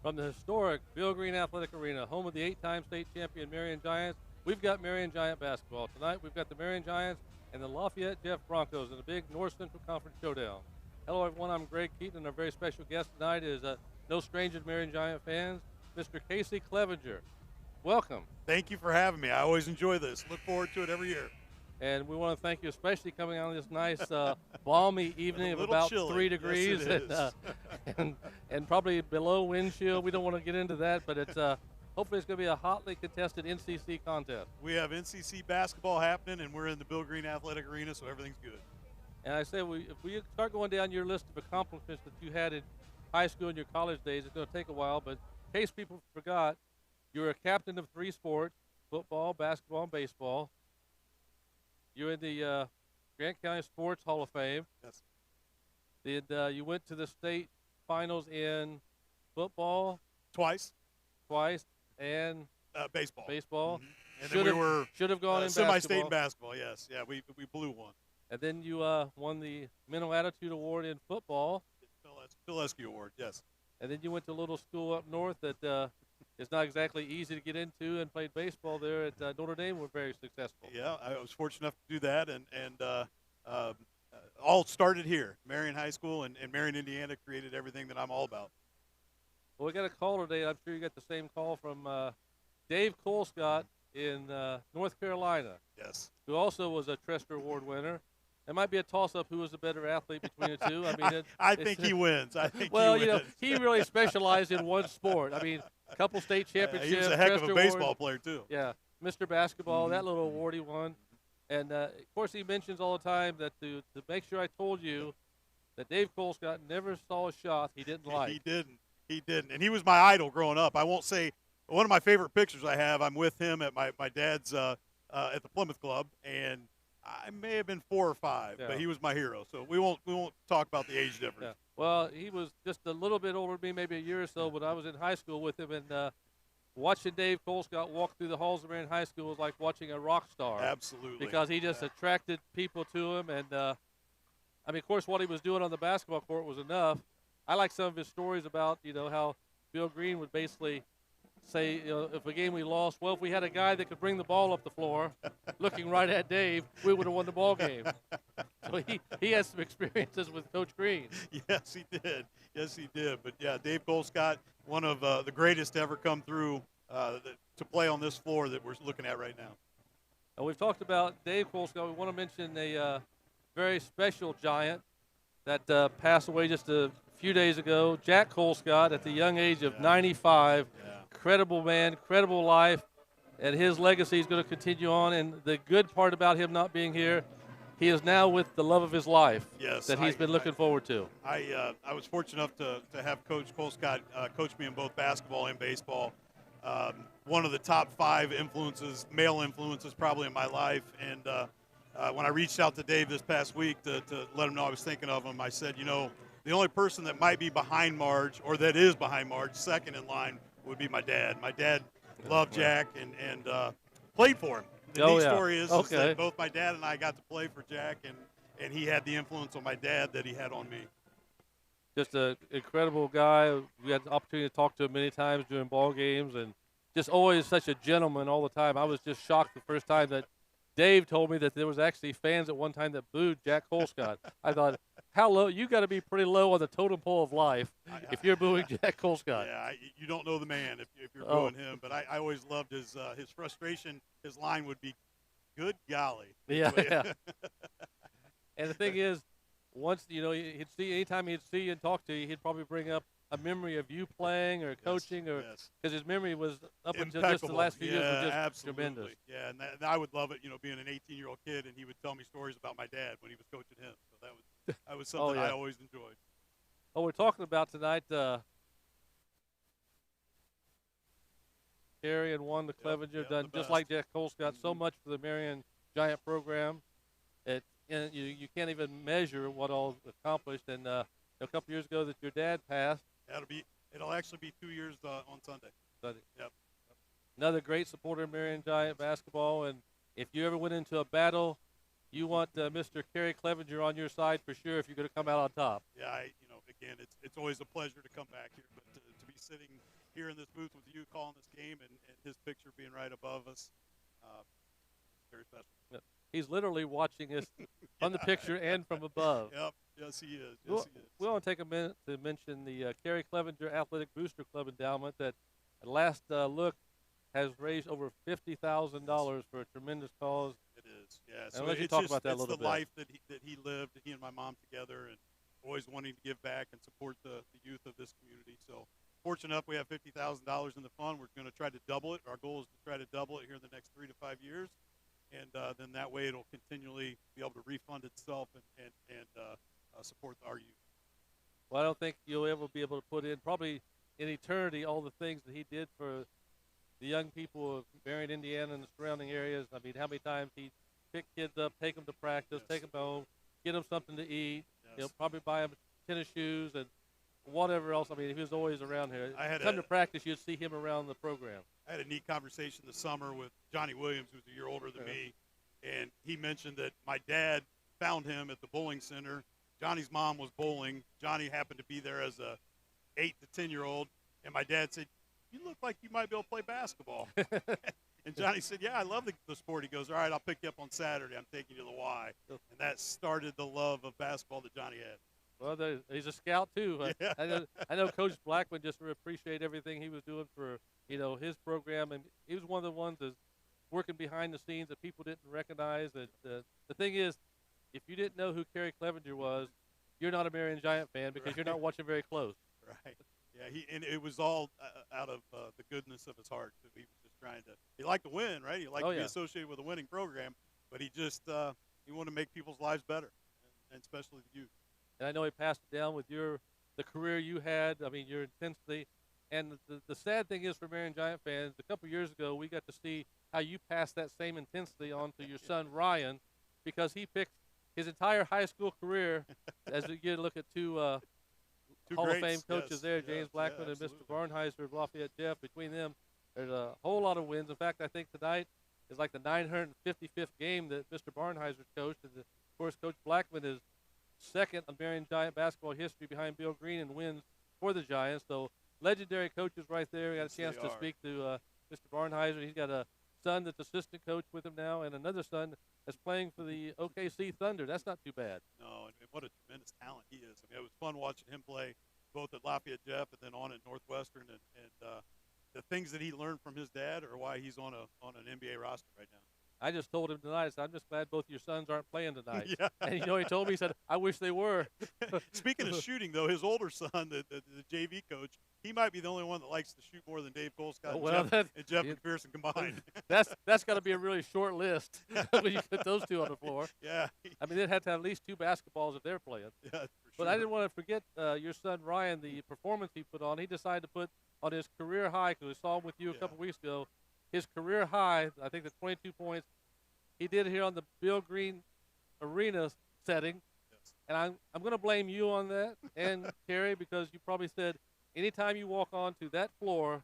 From the historic Bill Green Athletic Arena, home of the 8-time state champion Marion Giants, we've got Marion Giant basketball. Tonight, we've got the Marion Giants and the Lafayette Jeff Broncos in a big North Central Conference showdown. Hello, everyone. I'm Greg Keaton, and our very special guest tonight is no stranger to Marion Giant fans, Mr. Casey Clevenger. Welcome. Thank you for having me. I always enjoy this. Look forward to it every year. And we want to thank you, especially coming on this nice, balmy evening of about chilly. 3 degrees Yes, and probably below wind chill. We don't want to get into that, but it's hopefully it's going to be a hotly contested NCC contest. We have NCC basketball happening, and we're in the Bill Green Athletic Arena, so everything's good. And I say, if we start going down your list of accomplishments that you had in high school and your college days, it's going to take a while. But in case people forgot, you were a captain of 3 sports: football, basketball, and baseball. You're in the Grant County Sports Hall of Fame. Yes. You went to the state finals in football Twice. And Baseball. baseball. Mm-hmm. And then we were should have gone in semi-state in basketball. basketball. Yes. Yeah, we blew one. And then you won the Mental Attitude Award in football. Phil Esky Award. Yes. And then you went to a little school up north that is not exactly easy to get into, and played baseball there at Notre Dame. Were very successful. Yeah, I was fortunate enough to do that, and all started here, Marion High School, and Marion, Indiana, created everything that I'm all about. Well, we got a call today. I'm sure you got the same call from Dave Colescott in North Carolina. Yes. Who also was a Trester Award winner. It might be a toss-up who was the better athlete between the two. I mean, I think he wins. Well, he wins. he really specialized in one sport. I mean, a couple state championships. He was a heck Trester of a baseball Award. player too. Yeah, Mr. Basketball, that little award he won. And, of course, he mentions all the time that to make sure I told you that Dave Colescott never saw a shot he didn't like. He didn't. And he was my idol growing up. I won't say one of my favorite pictures I have, I'm with him at my dad's at the Plymouth Club, and I may have been 4 or 5, but he was my hero. So we won't talk about the age difference. Yeah. Well, he was just a little bit older than me, maybe a year or so, when I was in high school with him, and watching Dave Colescott walk through the halls of Marion High School was like watching a rock star. Absolutely. Because he just attracted people to him, and I mean, of course, what he was doing on the basketball court was enough. I like some of his stories about, how Bill Green would basically say, if a game we lost, well, if we had a guy that could bring the ball up the floor, looking right at Dave, we would have won the ball game. So he has some experiences with Coach Green. Yes, he did. Yes, he did. But, yeah, Dave Colescott, one of the greatest to ever come through to play on this floor that we're looking at right now. And we've talked about Dave Colescott. We want to mention a very special Giant that passed away just a few days ago, Jack Colescott, at the young age of 95. Yeah. Credible man, credible life, and his legacy is going to continue on. And the good part about him not being here, he is now with the love of his life that he's been looking forward to. I was fortunate enough to have Coach Colescott coach me in both basketball and baseball. One of the top 5 influences, male influences probably in my life. And when I reached out to Dave this past week to let him know I was thinking of him, I said, the only person that might be behind Marge, or that is behind Marge, second in line, would be my dad. My dad loved Jack and played for him. The neat story is that both my dad and I got to play for Jack, and he had the influence on my dad that he had on me. Just an incredible guy. We had the opportunity to talk to him many times during ball games, and just always such a gentleman all the time. I was just shocked the first time that Dave told me that there was actually fans at one time that booed Jack Colescott. I thought, how low? You got to be pretty low on the totem pole of life if you're booing Jack Colescott. Yeah, you don't know the man if you're booing him. But I always loved his frustration. His line would be, "Good golly." Yeah. And the thing is, once he'd see anytime he'd see you and talk to you, he'd probably bring up a memory of you playing or coaching, or because his memory was up until just the last few years was just absolutely. tremendous. Yeah, and I would love it, being an 18-year-old kid, and he would tell me stories about my dad when he was coaching him. So that was something I always enjoyed. Oh, we're talking about tonight. Marion won the Clevenger, done just like Jack Colescott, so much for the Marion Giant program. And you can't even measure what all accomplished. And a couple years ago that your dad passed. It'll actually be 2 years on Sunday. Yep. Another great supporter of Marion Giant basketball. And if you ever went into a battle, you want Mr. Kerry Clevenger on your side for sure if you're going to come out on top. Yeah, again, it's always a pleasure to come back here, but to be sitting here in this booth with you calling this game and his picture being right above us. Uh, Very special. Yeah. He's literally watching us Yeah. on the picture and from above. Yep. Yes, he is. We'll, Yes, he is. we want to take a minute to mention the Kerry Clevenger Athletic Booster Club Endowment that, at last look, has raised over $50,000 for a tremendous cause. It is. Yeah. And So I'll let you it's talk just, about that a it's little the bit. life that he lived, he and my mom together, and always wanting to give back and support the youth of this community. So fortunate enough, we have $50,000 in the fund. We're going to try to double it. Our goal is to try to double it here in the next 3 to 5 years. And then that way it'll continually be able to refund itself and support our youth. Well, I don't think you'll ever be able to put in, probably in eternity, all the things that he did for the young people of Marion, Indiana, and the surrounding areas. I mean, how many times he picked kids up, take them to practice, Yes. take them home, get them something to eat, Yes. probably buy them tennis shoes and whatever else. I mean, he was always around here. I had Come to practice, you'd see him around the program. I had a neat conversation this summer with Johnny Williams, who's a year older than me, and he mentioned that my dad found him at the bowling center. Johnny's mom was bowling. Johnny happened to be there as a 8 to 10-year-old, and my dad said, "You look like you might be able to play basketball." And Johnny said, "Yeah, I love the sport." He goes, "All right, I'll pick you up on Saturday. I'm taking you to the Y." And that started the love of basketball that Johnny had. Well, he's a scout too. Yeah. I know Coach Blackman just appreciated everything he was doing for his program, and he was one of the ones that's working behind the scenes that people didn't recognize. That the thing is, if you didn't know who Kerry Clevenger was, you're not a Marion Giant fan because you're not watching very close. Right. Yeah. And it was all out of the goodness of his heart. He was just trying to. He liked to win, right? He liked to be associated with a winning program, but he just he wanted to make people's lives better, and especially the youth. And I know he passed it down with the career you had. I mean, your intensity. And the sad thing is for Marion Giant fans, a couple years ago we got to see how you passed that same intensity on to your son Ryan, because he picked his entire high school career. As you look at two Hall of Fame coaches there, James Blackman and Mr. Barnheiser of Lafayette Jeff. Between them, there's a whole lot of wins. In fact, I think tonight is like the 955th game that Mr. Barnheiser's coached. And of course, Coach Blackman is second on Marion Giant basketball history behind Bill Green in wins for the Giants. So legendary coaches right there. We got a chance to speak to Mr. Barnheiser. He's got a son that's assistant coach with him now, and another son that's playing for the OKC Thunder. That's not too bad. No, and what a tremendous talent he is. I mean, it was fun watching him play both at Lafayette Jeff and then on at Northwestern, and the things that he learned from his dad are why he's on an NBA roster right now. I just told him tonight, I said, I'm just glad both your sons aren't playing tonight. Yeah. And he told me, he said, I wish they were. Speaking of shooting, though, his older son, the JV coach, he might be the only one that likes to shoot more than Dave Colescott and Jeff McPherson combined. That's got to be a really short list when you put those two on the floor. Yeah. I mean, they'd have to have at least 2 basketballs if they're playing. Yeah, for sure. But I didn't want to forget your son, Ryan, the performance he put on. He decided to put on his career high, because we saw him with you a couple weeks ago, his career high, I think the 22 points, he did here on the Bill Green Arena setting. Yes. And I'm going to blame you on that and Kerry, because you probably said anytime you walk onto that floor,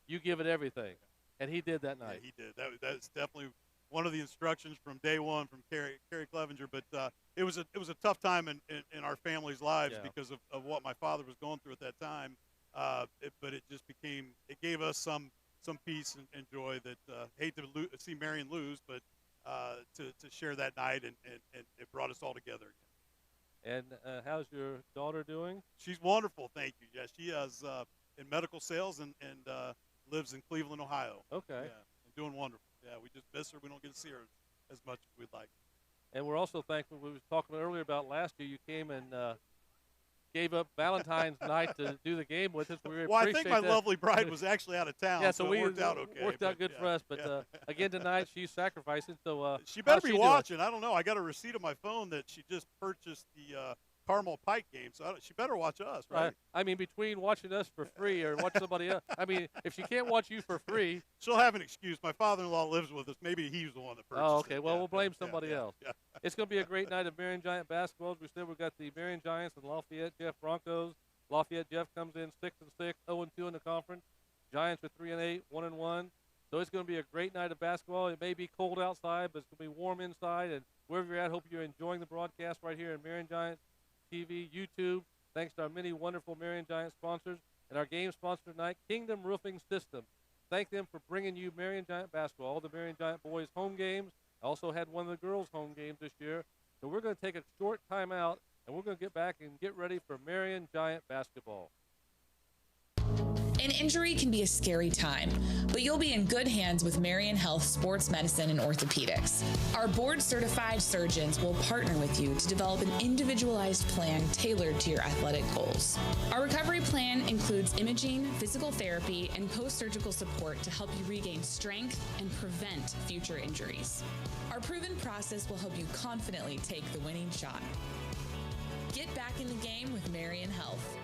you give it everything. And he did that night. Yeah, he did. That's definitely one of the instructions from day one from Kerry Clevenger. But it was a tough time in our family's lives because of what my father was going through at that time. But it just it gave us some peace and joy that hate to see Marion lose, but to share that night, and it brought us all together again. And how's your daughter doing? She's wonderful, thank you. Yeah, she is in medical sales and lives in Cleveland, Ohio. Okay. Yeah, and doing wonderful. Yeah, we just miss her. We don't get to see her as much as we'd like. And we're also thankful. We were talking earlier about last year. You came and gave up Valentine's night to do the game with us. We I think my lovely bride was actually out of town, yeah, so it worked out okay. Worked out good for us. But again tonight, she's sacrificing. So she better be watching. I don't know. I got a receipt on my phone that she just purchased the Carmel Pike game, so she better watch us, right? I mean, between watching us for free or watch somebody else, I mean, if she can't watch you for free, she'll have an excuse. My father-in-law lives with us. Maybe he was the one that purchased Oh, okay. it. Well, we'll blame somebody else. Yeah. It's going to be a great night of Marion Giant basketball. As we said, we've got the Marion Giants and Lafayette Jeff Broncos. Lafayette Jeff comes in 6-6, 0-2 in the conference. Giants are 3-8, 1-1. So it's going to be a great night of basketball. It may be cold outside, but it's going to be warm inside. And wherever you're at, hope you're enjoying the broadcast right here in Marion Giant TV, YouTube. Thanks to our many wonderful Marion Giant sponsors. And our game sponsor tonight, Kingdom Roofing Systems. Thank them for bringing you Marion Giant basketball. All the Marion Giant boys home games. I also had one of the girls home games this year. So we're going to take a short timeout, and we're going to get back and get ready for Marion Giant basketball. An injury can be a scary time, but you'll be in good hands with Marion Health Sports Medicine and Orthopedics. Our board-certified surgeons will partner with you to develop an individualized plan tailored to your athletic goals. Our recovery plan includes imaging, physical therapy, and post-surgical support to help you regain strength and prevent future injuries. Our proven process will help you confidently take the winning shot. Get back in the game with Marion Health.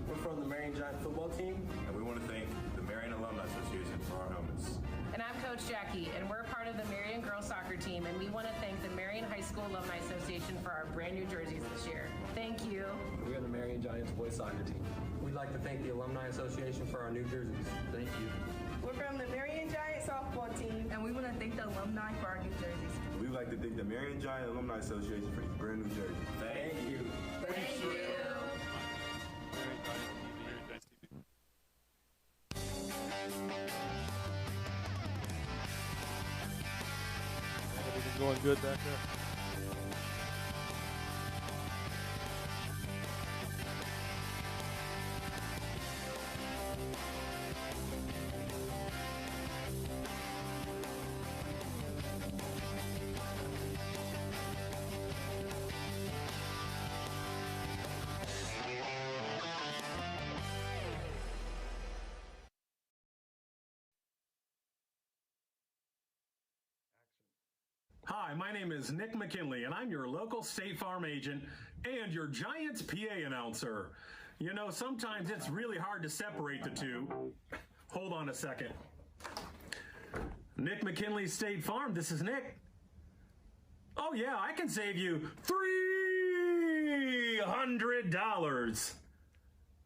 We're from the Marion Giant football team, and we want to thank the Marion Alumni Association for our helmets. And I'm Coach Jackie, and we're part of the Marion girls soccer team, and we want to thank the Marion High School Alumni Association for our brand new jerseys this year. Thank you. We are the Marion Giants boys soccer team. We'd like to thank the Alumni Association for our new jerseys. Thank you. We're from the Marion Giant softball team, and we want to thank the alumni for our new jerseys. We'd like to thank the Marion Giant Alumni Association for these brand new jerseys. Thank you. Thank you. Everything's going good back there. Hi, my name is Nick McKinley, and I'm your local State Farm agent and your Giants PA announcer. You know, sometimes it's really hard to separate the two. Hold on a second. Nick McKinley, State Farm, this is Nick. Oh yeah, I can save you $300.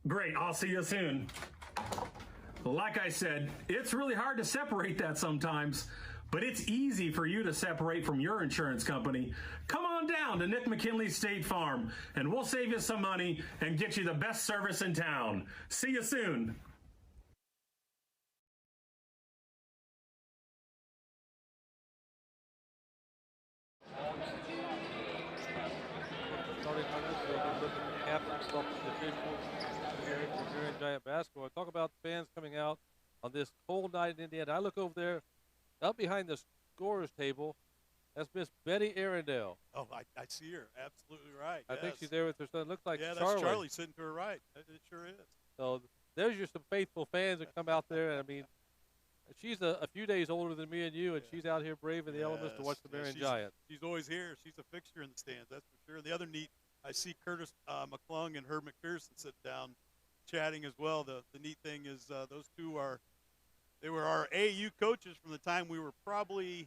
Great, I'll see you soon. Like I said, it's really hard to separate that sometimes. But it's easy for you to separate from your insurance company. Come on down to Nick McKinley State Farm, and we'll save you some money and get you the best service in town. See you soon. Starting on this, we'll look at the captains, talk to the officials here for Marion Giant basketball. Talk about the fans coming out on this cold night in Indiana. I look over there. Up behind the scorers table, that's Miss Betty Arundel. Oh, I see her. Absolutely right. I think she's there with her son. Looks like yeah, Charlie. that's Charlie sitting to her right. It sure is. So there's your some faithful fans that come out there. And I mean, she's a few days older than me and you, and she's out here braving the elements to watch the Marion Giants. She's always here. She's a fixture in the stands, that's for sure. The other neat, I see Curtis McClung and Herb McPherson sitting down chatting as well. The neat thing is those two they were our AAU coaches from the time we were probably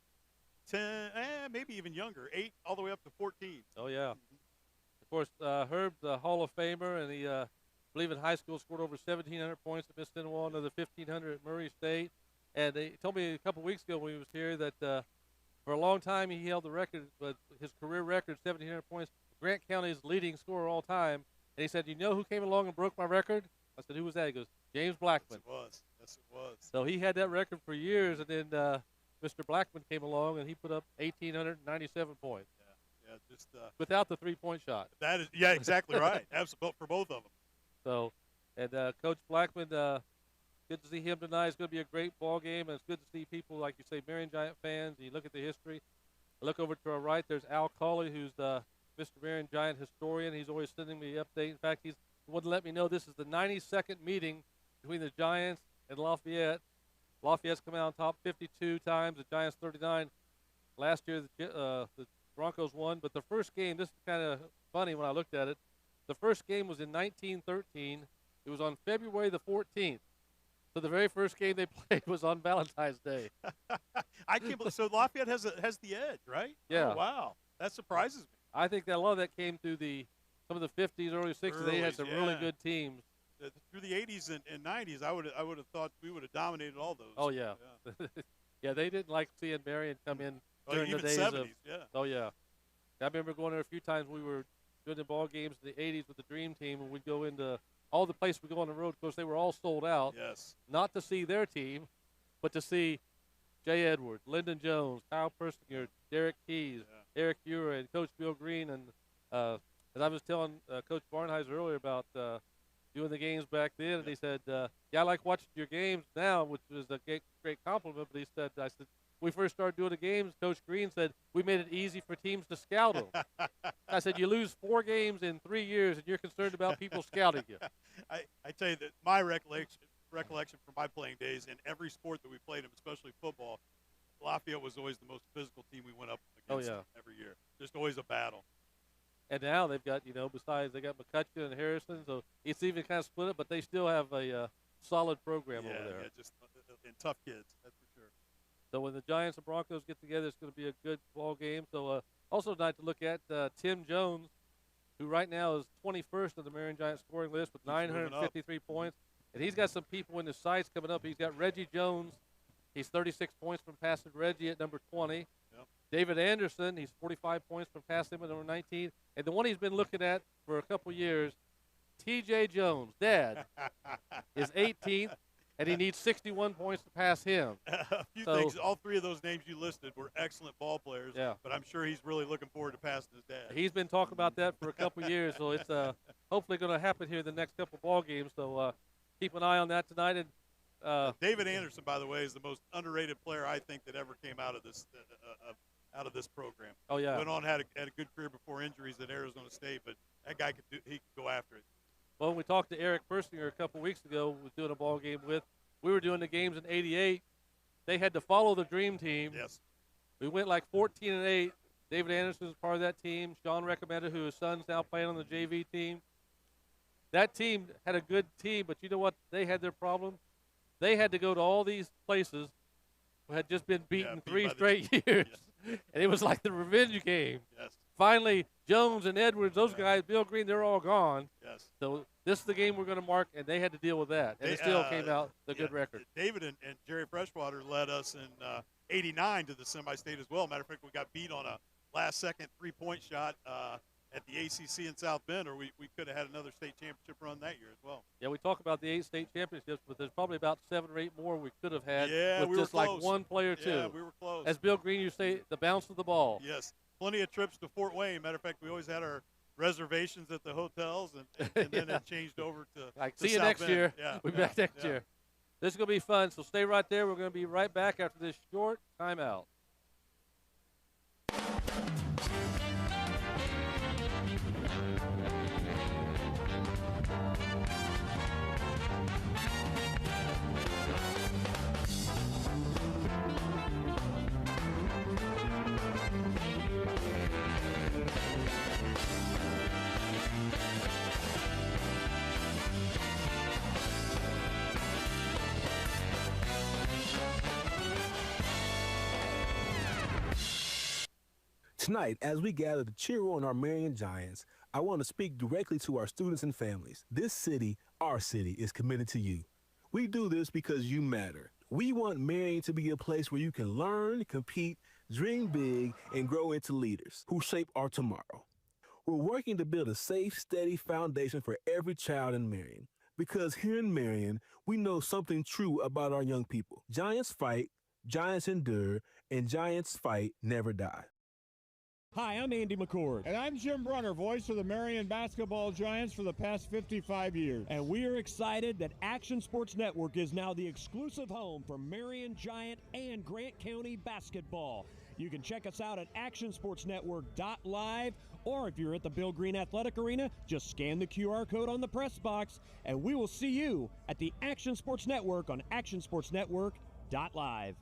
10, maybe even younger, 8 all the way up to 14. Oh, yeah. Of course, Herb's a Hall of Famer, and he, I believe in high school, scored over 1,700 points at Miss Stonewall, another 1,500 at Murray State. And he told me a couple weeks ago when he was here that for a long time he held the record, but his career record, 1,700 points, Grant County's leading scorer all time. And he said, you know who came along and broke my record? I said, who was that? He goes, James Blackman. Yes, it was. Yes, it was. So he had that record for years, and then Mr. Blackman came along, and he put up 1,897 points. Yeah, just without the three-point shot. That is, yeah, exactly right. Absolutely, for both of them. So, and Coach Blackman, good to see him tonight. It's going to be a great ball game, and it's good to see people, like you say, Marion Giant fans. You look at the history. I look over to our right. There's Al Cawley, who's Mr. Marion Giant historian. He's always sending me the update. In fact, he's the one to let me know this is the 92nd meeting between the Giants and Lafayette. Lafayette's come out on top 52 times, the Giants 39. Last year, the Broncos won. But the first game, this is kind of funny when I looked at it. The first game was in 1913. It was on February the 14th. So the very first game they played was on Valentine's Day. I can't believe. So Lafayette has the edge, right? Yeah. Oh, wow. That surprises me. I think that a lot of that came through some of the 50s, early 60s. They had some really good teams. Through the 80s and 90s, I would have thought we would have dominated all those. Oh, yeah. Yeah, they didn't like seeing Marion come in during even the days 70s, of. yeah. Oh yeah, I remember going there a few times. We were doing the ball games in the '80s with the Dream Team, and we'd go into all the places we go on the road. Of course, they were all sold out. Yes. Not to see their team, but to see Jay Edwards, Lyndon Jones, Kyle Persinger, Derek Keys, Eric Ura, and Coach Bill Green. And as I was telling Coach Barnheiser earlier about doing the games back then, and he said, yeah, I like watching your games now, which is a great compliment. But I said, when we first started doing the games, Coach Green said, we made it easy for teams to scout them. I said, you lose 4 games in 3 years, and you're concerned about people scouting you. I tell you that my recollection from my playing days in every sport that we played in, especially football, Lafayette was always the most physical team we went up against every year. Just always a battle. And now they've got, besides they got McCutcheon and Harrison, so it's even kind of split up, but they still have a solid program over there. Yeah, just and tough kids, that's for sure. So when the Giants and Broncos get together, it's going to be a good ball game. So also tonight to look at Tim Jones, who right now is 21st on the Marion Giants scoring list with 953 points. And he's got some people in his sights coming up. He's got Reggie Jones. He's 36 points from passing Reggie at number 20. Yep. David Anderson, he's 45 points from passing him at number 19. And the one he's been looking at for a couple years, T.J. Jones, Dad, is 18th, and he needs 61 points to pass him. A few things. All 3 of those names you listed were excellent ball players, but I'm sure he's really looking forward to passing his dad. He's been talking about that for a couple years, so it's hopefully going to happen here the next couple ball games. So keep an eye on that tonight. And David Anderson, by the way, is the most underrated player I think that ever came out of this program. Oh yeah, went on had a good career before injuries at Arizona State, but that guy could go after it. Well, when we talked to Eric Persinger a couple weeks ago, was doing a ball game with. We were doing the games in '88. They had to follow the Dream Team. Yes. We went like 14-8. David Anderson was part of that team. Sean recommended, who his son's now playing on the JV team. That team had a good team, but you know what? They had their problem. They had to go to all these places who had just been beaten 3 straight years. Yes. And it was like the revenge game. Yes. Finally, Jones and Edwards, those guys, Bill Green, they're all gone. Yes. So this is the game we're going to mark, and they had to deal with that. And it still came out a good record. David and Jerry Freshwater led us in '89 to the semi-state as well. Matter of fact, we got beat on a last-second 3-point shot at the ACC in South Bend, or we could have had another state championship run that year as well. Yeah, we talk about the 8 state championships, but there's probably about 7 or 8 more we could have had with we just were like close. one player or two. Yeah, we were close. As Bill Green used to say, the bounce of the ball. Yes, plenty of trips to Fort Wayne. Matter of fact, we always had our reservations at the hotels, and then it changed over to see you South next Bend. year. Yeah, We'll be back next year. This is going to be fun, so stay right there. We're going to be right back after this short timeout. Tonight, as we gather to cheer on our Marion Giants, I want to speak directly to our students and families. This city, our city, is committed to you. We do this because you matter. We want Marion to be a place where you can learn, compete, dream big, and grow into leaders who shape our tomorrow. We're working to build a safe, steady foundation for every child in Marion. Because here in Marion, we know something true about our young people. Giants fight, Giants endure, and Giants fight never die. Hi, I'm Andy McCord. And I'm Jim Brunner, voice of the Marion Basketball Giants for the past 55 years. And we are excited that Action Sports Network is now the exclusive home for Marion Giant and Grant County basketball. You can check us out at actionsportsnetwork.live, or if you're at the Bill Green Athletic Arena, just scan the QR code on the press box, and we will see you at the Action Sports Network on actionsportsnetwork.live.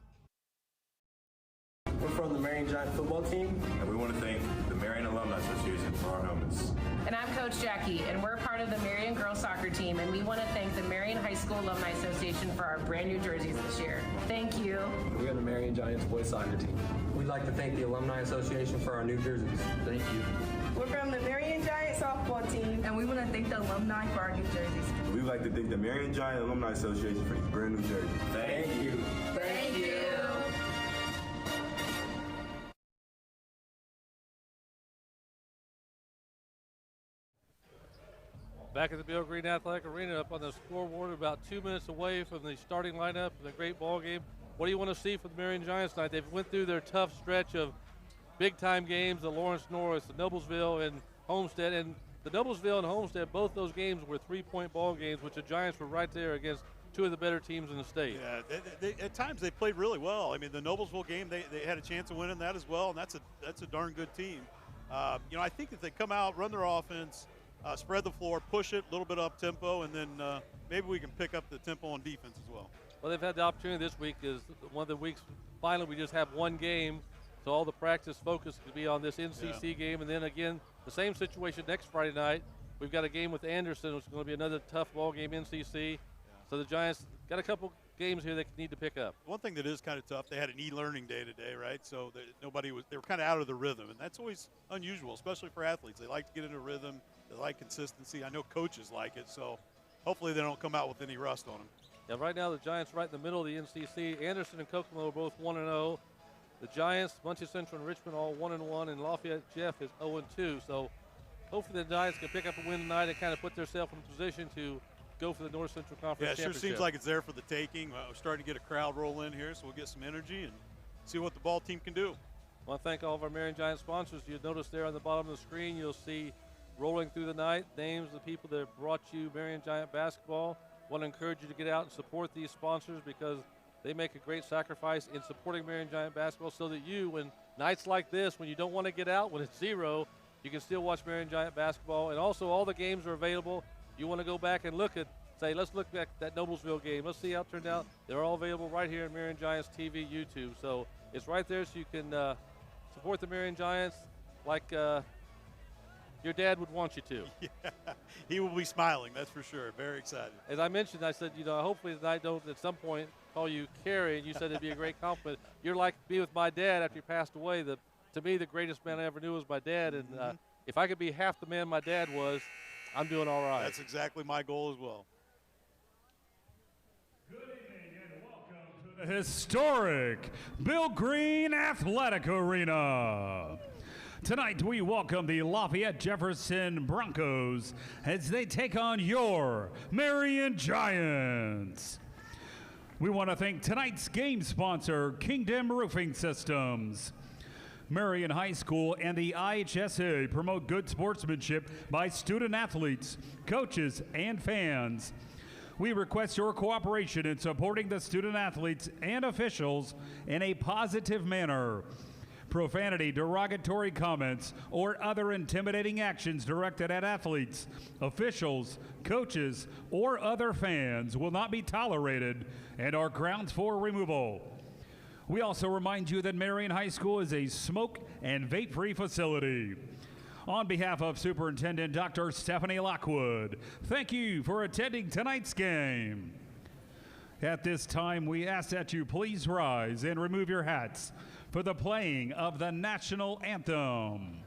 We're from the Marion Giant football team. And we want to thank the Marion Alumni Association for our helmets. And I'm Coach Jackie, and we're part of the Marion girls soccer team, and we want to thank the Marion High School Alumni Association for our brand new jerseys this year. Thank you. We are the Marion Giants boys soccer team. We'd like to thank the Alumni Association for our new jerseys. Thank you. We're from the Marion Giant softball team, and we want to thank the alumni for our new jerseys. We'd like to thank the Marion Giant Alumni Association for these brand new jerseys. Thank you. Thank you. Back at the Bill Green Athletic Arena, up on the scoreboard, about 2 minutes away from the starting lineup of the great ball game. What do you want to see from the Marion Giants tonight? They've went through their tough stretch of big-time games, the Lawrence Norris, the Noblesville, and Homestead. And the Noblesville and Homestead, both those games were 3-point ball games, which the Giants were right there against two of the better teams in the state. Yeah, at times they played really well. I mean, the Noblesville game, they had a chance of winning that as well, and that's a darn good team. I think if they come out, run their offense, spread the floor, push it a little bit up tempo, and then maybe we can pick up the tempo on defense as well. Well, they've had the opportunity this week is one of the weeks. Finally, we just have one game, so all the practice focus could be on this NCC game. And then again, the same situation next Friday night. We've got a game with Anderson, which is going to be another tough ball game, NCC. So the Giants got a couple games here they need to pick up. One thing that is kind of tough, they had an e-learning day today, right? So they were kind of out of the rhythm, and that's always unusual, especially for athletes. They like to get into rhythm. They like consistency. I know coaches like it, so hopefully they don't come out with any rust on them. Yeah, right now the Giants right in the middle of the NCC. Anderson and Kokomo are both 1-0. The Giants, Muncie Central, and Richmond all 1-1, and Lafayette Jeff is 0-2. So hopefully the Giants can pick up a win tonight and kind of put themselves in position to go for the North Central Conference Championship. Yeah, it sure seems like it's there for the taking. We're starting to get a crowd roll in here, so we'll get some energy and see what the ball team can do. I want to thank all of our Marion Giants sponsors. You'll notice there on the bottom of the screen, you'll see rolling through the night names of the people that have brought you Marion Giant basketball. I want to encourage you to get out and support these sponsors because they make a great sacrifice in supporting Marion Giant basketball so that you, when nights like this, when you don't want to get out, when it's 0, you can still watch Marion Giant basketball. And also all the games are available. You want to go back and look at, say, let's look at that Noblesville game. Let's see how it turned out. They're all available right here in Marion Giants TV, YouTube. So it's right there so you can support the Marion Giants like your dad would want you to. Yeah, he will be smiling, that's for sure. Very excited. As I mentioned, I said, hopefully I don't at some point call you Carrie, and you said it'd be a great compliment. You're like me with my dad after he passed away. To me, the greatest man I ever knew was my dad, and if I could be half the man my dad was, I'm doing all right. That's exactly my goal as well. Good evening and welcome to the historic Bill Green Athletic Arena. Tonight, we welcome the Lafayette Jefferson Broncos as they take on your Marion Giants. We want to thank tonight's game sponsor, Kingdom Roofing Systems. Marion High School and the IHSA promote good sportsmanship by student athletes, coaches, and fans. We request your cooperation in supporting the student athletes and officials in a positive manner. Profanity, derogatory comments, or other intimidating actions directed at athletes, officials, coaches, or other fans will not be tolerated and are grounds for removal. We also remind you that Marion High School is a smoke and vape-free facility. On behalf of Superintendent Dr. Stephanie Lockwood, thank you for attending tonight's game. At this time, we ask that you please rise and remove your hats for the playing of the national anthem.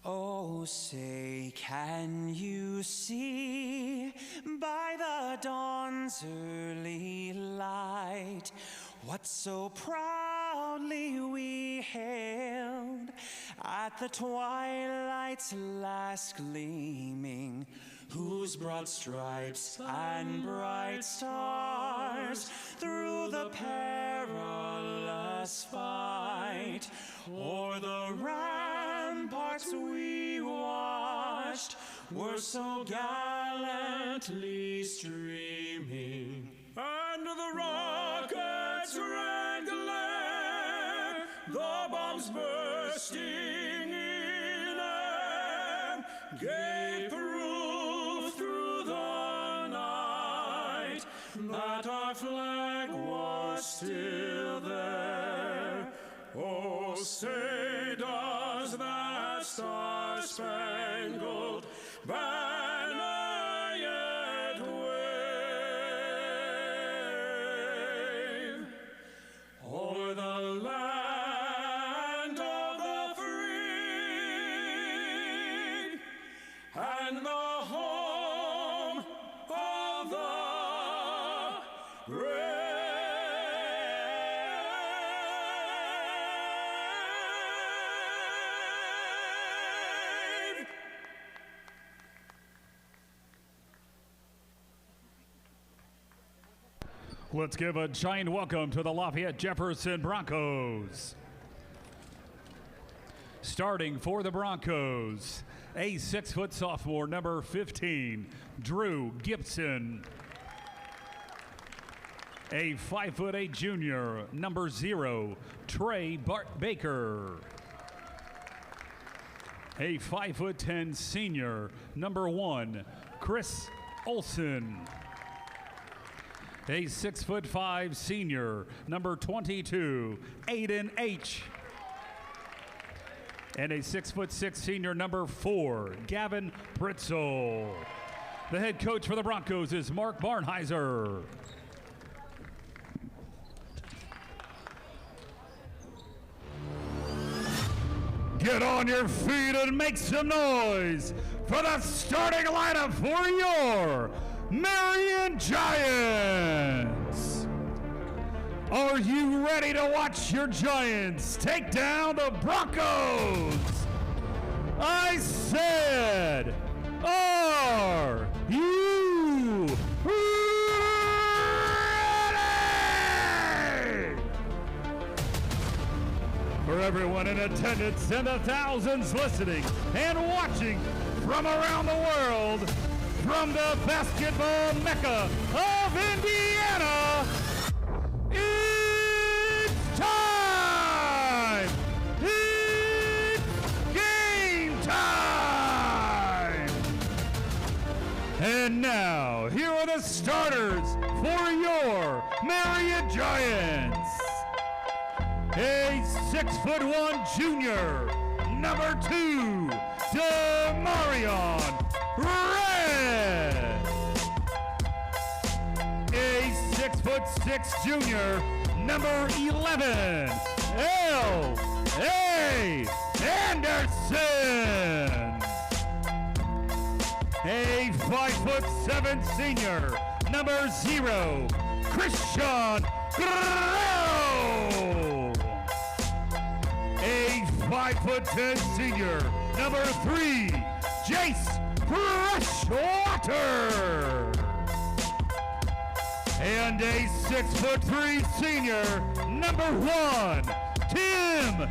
Oh, say, can you see by the dawn's early light what so proudly we hailed at the twilight's last gleaming, whose broad stripes and bright stars through the perilous fight o'er the ramparts we watched were so gallantly streaming. And the rockets' red glare, the bombs bursting in air, gave proof through the night that our flag was still there. Oh, say does that star-spangled banner yet wave o'er the land of the free and the home of the brave? Let's give a giant welcome to the Lafayette Jefferson Broncos. Starting for the Broncos, a 6-foot sophomore, number 15, Drew Gibson. A 5'8" junior, number 0, Trey Baker. A 5'10" senior, number 1, Chris Olson. A 6'5" senior, number 22, Aiden H. And a 6'6" senior, number 4, Gavin Pritzel. The head coach for the Broncos is Mark Barnheiser. Get on your feet and make some noise for the starting lineup for your Marion Giants. Are you ready to watch your Giants take down the Broncos? I said, are you ready? For everyone in attendance and the thousands listening and watching from around the world, from the basketball mecca of Indiana, it's time! It's game time! And now, here are the starters for your Marion Giants. A 6'1" junior, number 2, Marion Red. A 6'6" junior, number 11, L.A. Anderson. A 5'7" senior, number 0, Christian Guerrero. A 5'10" senior, number 3, Jace Freshwater. And a 6'3" senior, number 1, Tim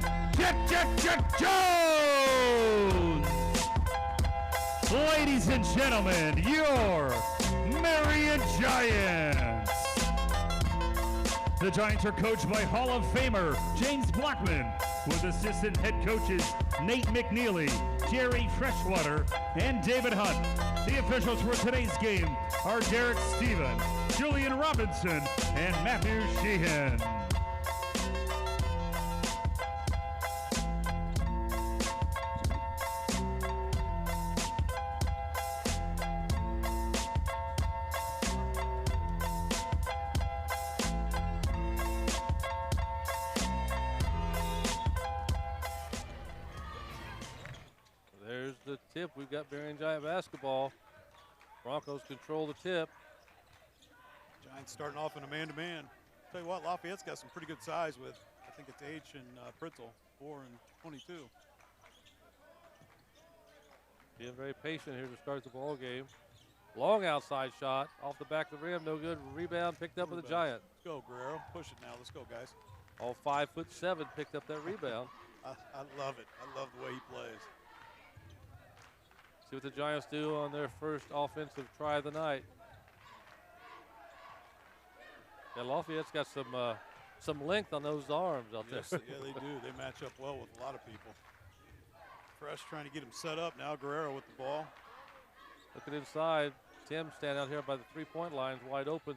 Jones. Ladies and gentlemen, your Marion Giants. The Giants are coached by Hall of Famer James Blackman, with assistant head coaches Nate McNeely, Jerry Freshwater, and David Hunt. The officials for today's game are Derek Stephen, Julian Robinson, and Matthew Sheehan. There's the tip. We've got Marion Giant basketball. Broncos control the tip. Giants starting off in a man-to-man. Tell you what, Lafayette's got some pretty good size with, I think it's H and Pritzel, 4 and 22. Being very patient here to start the ball game. Long outside shot off the back of the rim, no good. Rebound picked up with the Giant. Let's go, Guerrero. Push it now. Let's go, guys. All 5'7" picked up that rebound. I love it. I love the way he plays. See what the Giants do on their first offensive try of the night. Yeah, Lafayette's got some length on those arms out there. Yes, yeah, they do. They match up well with a lot of people. Fresh trying to get him set up. Now Guerrero with the ball. Looking inside. Tim standing out here by the three-point line, wide open.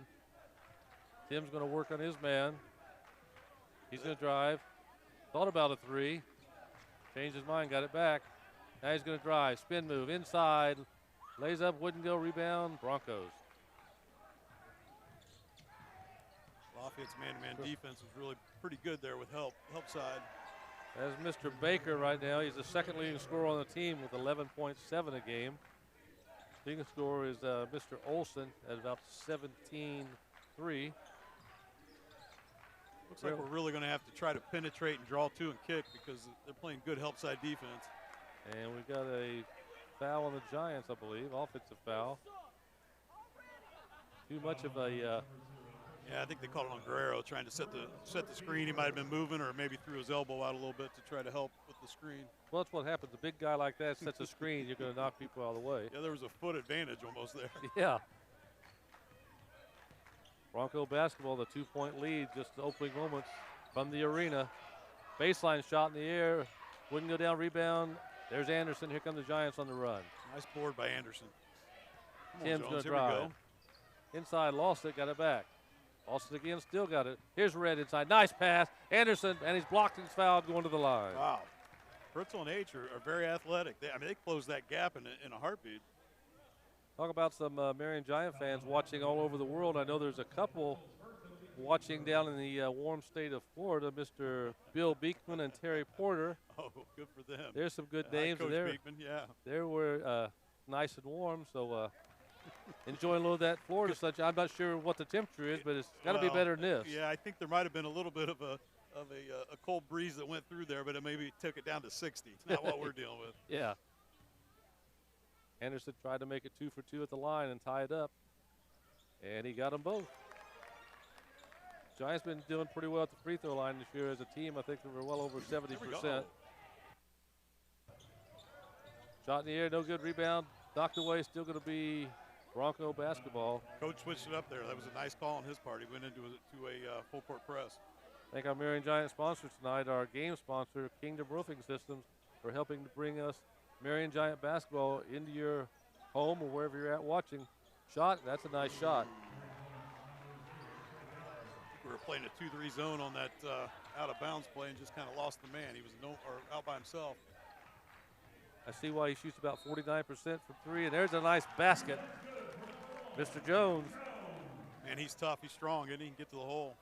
Tim's going to work on his man. He's going to drive. Thought about a 3. Changed his mind, got it back. Now he's going to drive, spin move, inside, lays up, wouldn't go, rebound, Broncos. Lafayette's man-to-man defense was really pretty good there with help side. As Mr. Baker right now, he's the second leading scorer on the team with 11.7 a game. Leading scorer is Mr. Olson at about 17-3. Looks like we're really going to have to try to penetrate and draw 2 and kick because they're playing good help side defense. And we've got a foul on the Giants, I believe, offensive foul. Too much of a Yeah, I think they called it on Guerrero, trying to set the screen. He might have been moving, or maybe threw his elbow out a little bit to try to help with the screen. Well, that's what happens. A big guy like that sets a screen, you're going to knock people out of the way. Yeah, there was a foot advantage almost there. Yeah. Bronco basketball, the 2-point lead, just the opening moments from the arena. Baseline shot in the air, wouldn't go down, rebound. There's Anderson. Here come the Giants on the run. Nice board by Anderson. Tim's going to drive. Inside, lost it, got it back. Lost it again, still got it. Here's Red inside. Nice pass. Anderson, and he's blocked and fouled going to the line. Wow. Fritzl and H are very athletic. They closed that gap in a heartbeat. Talk about some Marion Giant fans watching all over the world. I know there's a couple watching down in the warm state of Florida, Mr. Bill Beekman and Terry Porter. Oh, good for them. There's some good names. Coach there. Beekman, yeah. They were nice and warm, so enjoying a little of that Florida sunshine. I'm not sure what the temperature is, but it's got to be better than this. Yeah, I think there might have been a little bit of a cold breeze that went through there, but it maybe took it down to 60. It's not what we're dealing with. Yeah. Anderson tried to make it 2 for 2 at the line and tie it up, and he got them both. Giants been doing pretty well at the free throw line this year as a team. I think they were well over 70%. Shot in the air, no good. Rebound, knocked away. Still going to be Bronco basketball. Coach switched it up there. That was a nice call on his part. He went into a full court press. Thank our Marion Giant sponsors tonight. Our game sponsor, Kingdom Roofing Systems, for helping to bring us Marion Giant basketball into your home or wherever you're at watching. Shot, that's a nice shot. We were playing a 2-3 zone on that out of bounds play and just kind of lost the man. He was out by himself. I see why he shoots about 49% from three, and there's a nice basket. Mr. Jones. Man, he's tough. He's strong, and he can get to the hole.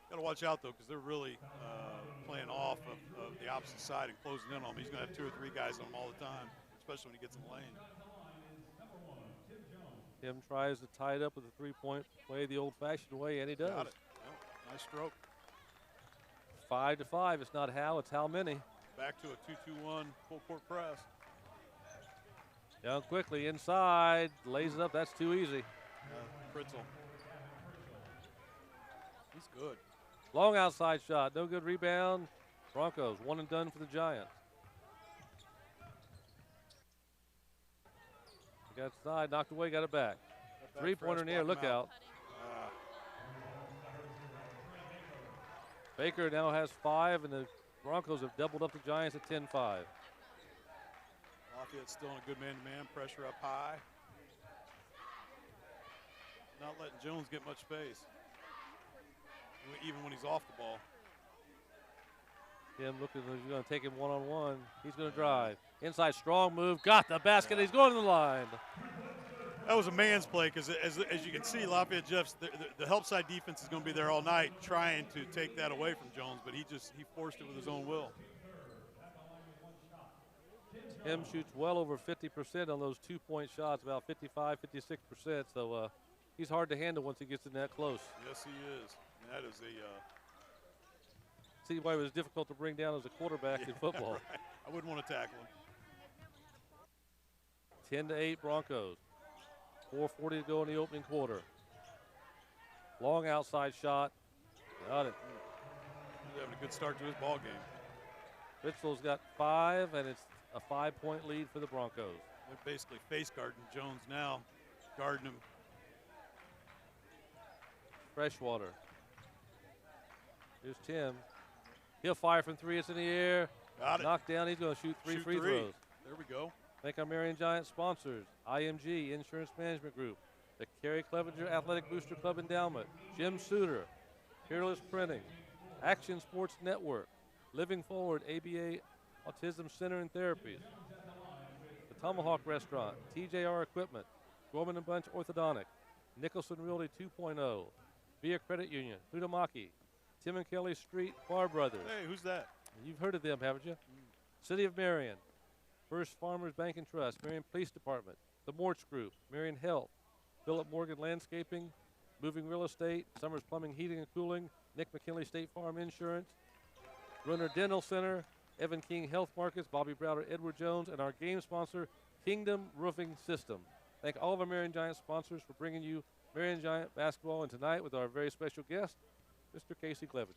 Got to watch out, though, because they're really playing off of the opposite side and closing in on him. He's going to have 2 or 3 guys on him all the time, especially when he gets in the lane. Tim tries to tie it up with a three-point play the old-fashioned way, and he does. Got it. Yep. Nice stroke. 5-5. It's not how, it's how many. Back to a 2-2-1 full court press. Down quickly, inside, lays it up. That's too easy. Fritzl. He's good. Long outside shot, no good. Rebound. Broncos, 1 and done for the Giants. Got side, knocked away, got it back. Three-pointer in the air, look out. Baker now has 5, and the Broncos have doubled up the Giants at 10-5. Lafayette still in a good man-to-man, pressure up high. Not letting Jones get much space, even when he's off the ball. Tim looking, he's going to take him one-on-one. He's going to drive. Inside, strong move, got the basket. He's going to the line. That was a man's play because, as you can see, Lafayette Jeffs, the help side defense is going to be there all night trying to take that away from Jones, but he forced it with his own will. Tim shoots well over 50% on those 2-point shots, about 55, 56%. So he's hard to handle once he gets in that close. Yes, he is. And that is see why it was difficult to bring down as a quarterback in football. Right. I wouldn't want to tackle him. 10-8 Broncos. 4:40 to go in the opening quarter. Long outside shot. Got it. He's having a good start to his ball game. Fritzl's got 5, and it's a 5-point lead for the Broncos. They're basically face guarding Jones now, guarding him. Freshwater. Here's Tim. He'll fire from 3. It's in the air. Got it. Knocked down. He's going to shoot 3 free throws. There we go. Thank our Marion Giant sponsors, IMG Insurance Management Group, the Kerry Clevenger Athletic Booster Club Endowment, Jim Suter, Peerless Printing, Action Sports Network, Living Forward ABA Autism Center and Therapies, the Tomahawk Restaurant, TJR Equipment, Gorman & Bunch Orthodontic, Nicholson Realty 2.0, Via Credit Union, Hudamaki, Tim and Kelly Street Bar Brothers. Hey, who's that? You've heard of them, haven't you? City of Marion, First Farmers Bank and Trust, Marion Police Department, the Mortz Group, Marion Health, Philip Morgan Landscaping, Moving Real Estate, Summers Plumbing, Heating and Cooling, Nick McKinley State Farm Insurance, Runner Dental Center, Evan King Health Markets, Bobby Browder, Edward Jones, and our game sponsor, Kingdom Roofing System. Thank all of our Marion Giant sponsors for bringing you Marion Giant basketball, and tonight with our very special guest, Mr. Casey Clevenger.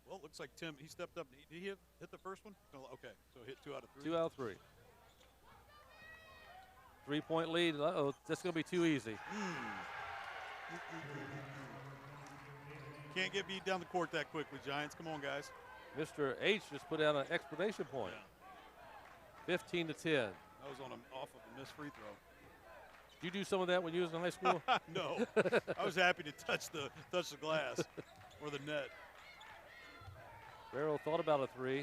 Well, it looks like Tim, he stepped up. Did he hit the first one? No, okay, so hit 2 out of 3. 2 out of 3. 3-point lead. Uh-oh, that's going to be too easy. Can't get beat down the court that quickly, Giants. Come on, guys. Mr. H just put out an explanation point. 15 to 10. That was off of a missed free throw. Did you do some of that when you was in high school? No, I was happy to touch the glass or the net. Barrow thought about a 3. A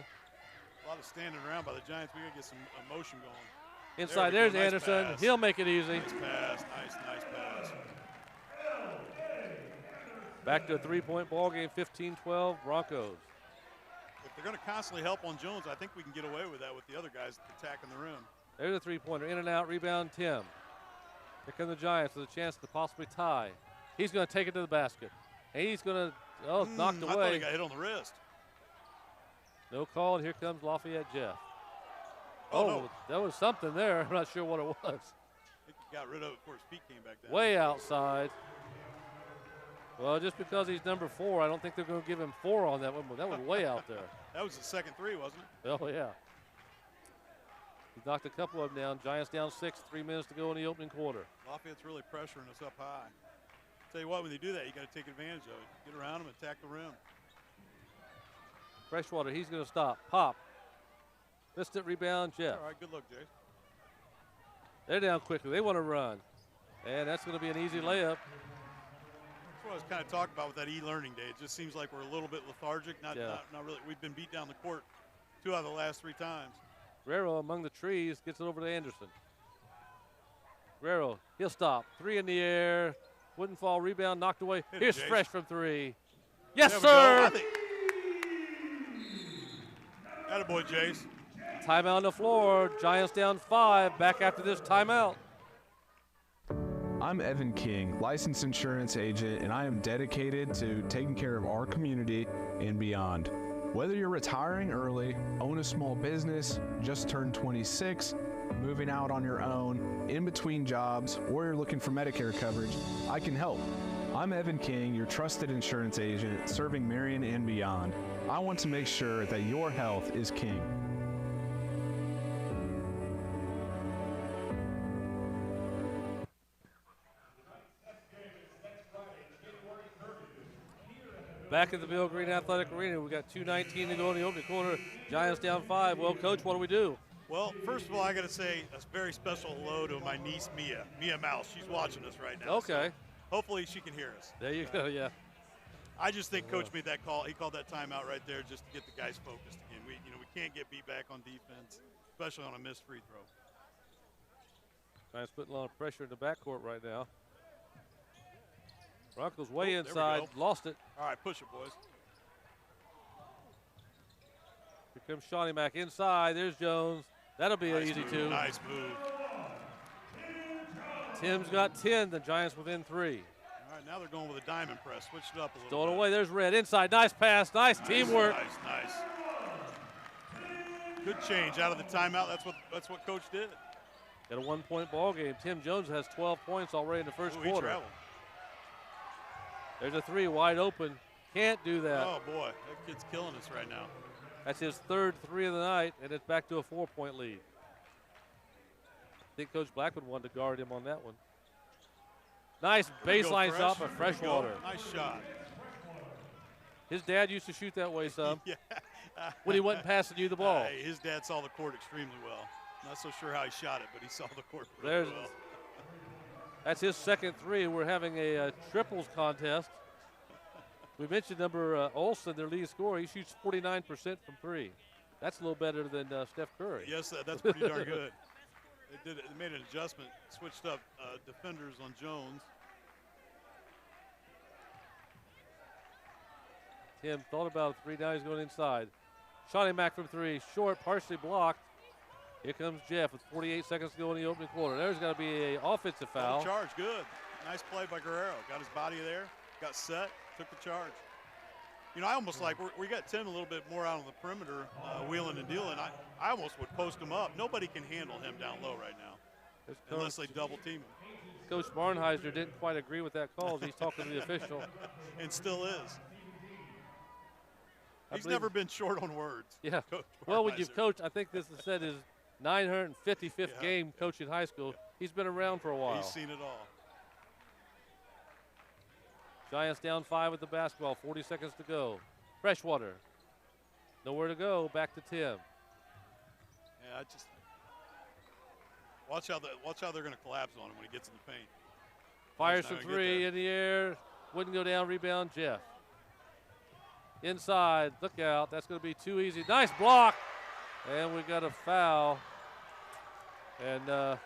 lot of standing around by the Giants. We got to get some emotion going. Inside, there's Anderson. Pass. He'll make it easy. Nice pass. Nice pass. Back to a 3-point ball game, 15-12 Broncos. If they're going to constantly help on Jones, I think we can get away with that with the other guys attacking the rim. There's a 3-pointer. In and out, rebound, Tim. Here come the Giants with a chance to possibly tie. He's going to take it to the basket. And he's going to, knocked away. I thought he got hit on the wrist. No call, and here comes Lafayette Jeff. No. That was something there. I'm not sure what it was. I think he got rid of it before his feet came back down. Way outside. Well, just because he's number 4, I don't think they're going to give him 4 on that one, but that was way out there. That was the second 3, wasn't it? Oh, yeah. He knocked a couple of them down. Giants down 6, 3 minutes to go in the opening quarter. Lafayette's really pressuring us up high. Tell you what, when they do that, you got to take advantage of it. Get around them, attack the rim. Freshwater, he's going to stop. Pop. Missed it, rebound, Jeff. All right, good luck, Jay. They're down quickly. They want to run. And that's going to be an easy layup. That's what I was kind of talking about with that e-learning day. It just seems like we're a little bit lethargic. Not really. We've been beat down the court 2 out of the last 3 times. Guerrero among the trees gets it over to Anderson. Guerrero, he'll stop. 3 in the air. Wouldn't fall. Rebound knocked away. Here's Fresh from 3. Yes, sir. Attaboy, Jace. Timeout on the floor. Giants down 5. Back after this timeout. I'm Evan King, licensed insurance agent, and I am dedicated to taking care of our community and beyond. Whether you're retiring early, own a small business, just turned 26, moving out on your own, in between jobs, or you're looking for Medicare coverage, I can help. I'm Evan King, your trusted insurance agent, serving Marion and beyond. I want to make sure that your health is king. Back at the Bill Green Athletic Arena, we got 2:19 to go in the opening quarter. Giants down 5. Well, Coach, what do we do? Well, first of all, I got to say a very special hello to my niece, Mia Mouse. She's watching us right now. Okay. So hopefully she can hear us. There you go, yeah. I just think Coach made that call. He called that timeout right there just to get the guys focused again. We can't get beat back on defense, especially on a missed free throw. Giants putting a lot of pressure in the backcourt right now. Broncos way inside, lost it. All right, push it, boys. Here comes Shawnee Mack inside. There's Jones. That'll be an easy 2. Nice move. Tim's got 10. The Giants within 3. All right, now they're going with a diamond press. Switched it up a little Stole it bit. away. There's Red inside. Nice pass. Nice teamwork. Nice. Good change out of the timeout. That's what Coach did. Got a 1-point ball game. Tim Jones has 12 points already in the first quarter. There's a 3 wide open. Can't do that. Oh, boy. That kid's killing us right now. That's his 3rd 3 of the night, and it's back to a 4-point lead. I think Coach Blackwood wanted to guard him on that one. Nice baseline shot for Freshwater. Nice shot. His dad used to shoot that way some. Yeah. When he wasn't passing you the ball. His dad saw the court extremely well. Not so sure how he shot it, but he saw the court really well. That's his 2nd 3. We're having a triples contest. We mentioned number Olsen, their lead scorer. He shoots 49% from 3. That's a little better than Steph Curry. Yes, that's pretty darn good. They made an adjustment, switched up defenders on Jones. Tim thought about a 3. Now he's going inside. Shawnee Mack from 3. Short, partially blocked. Here comes Jeff with 48 seconds to go in the opening quarter. There's got to be an offensive foul. Charge, good. Nice play by Guerrero. Got his body there, got set, took the charge. I almost like, we got Tim a little bit more out on the perimeter, wheeling and dealing. I almost would post him up. Nobody can handle him down low right now, unless they double team him. Coach Barnheiser didn't quite agree with that call as he's talking to the official. And still is. He's never been short on words. Yeah. Coach Well, when Barnheiser. you've coached, I think this is said his 955th game coaching high school. He's been around for a while. He's seen it all. Giants down 5 with the basketball. 40 seconds to go. Freshwater. Nowhere to go. Back to Tim. Yeah, I just watch how they're going to collapse on him when he gets in the paint. Fires from 3 in the air. Wouldn't go down. Rebound, Jeff. Inside. Look out. That's going to be too easy. Nice block. And we got a foul. And the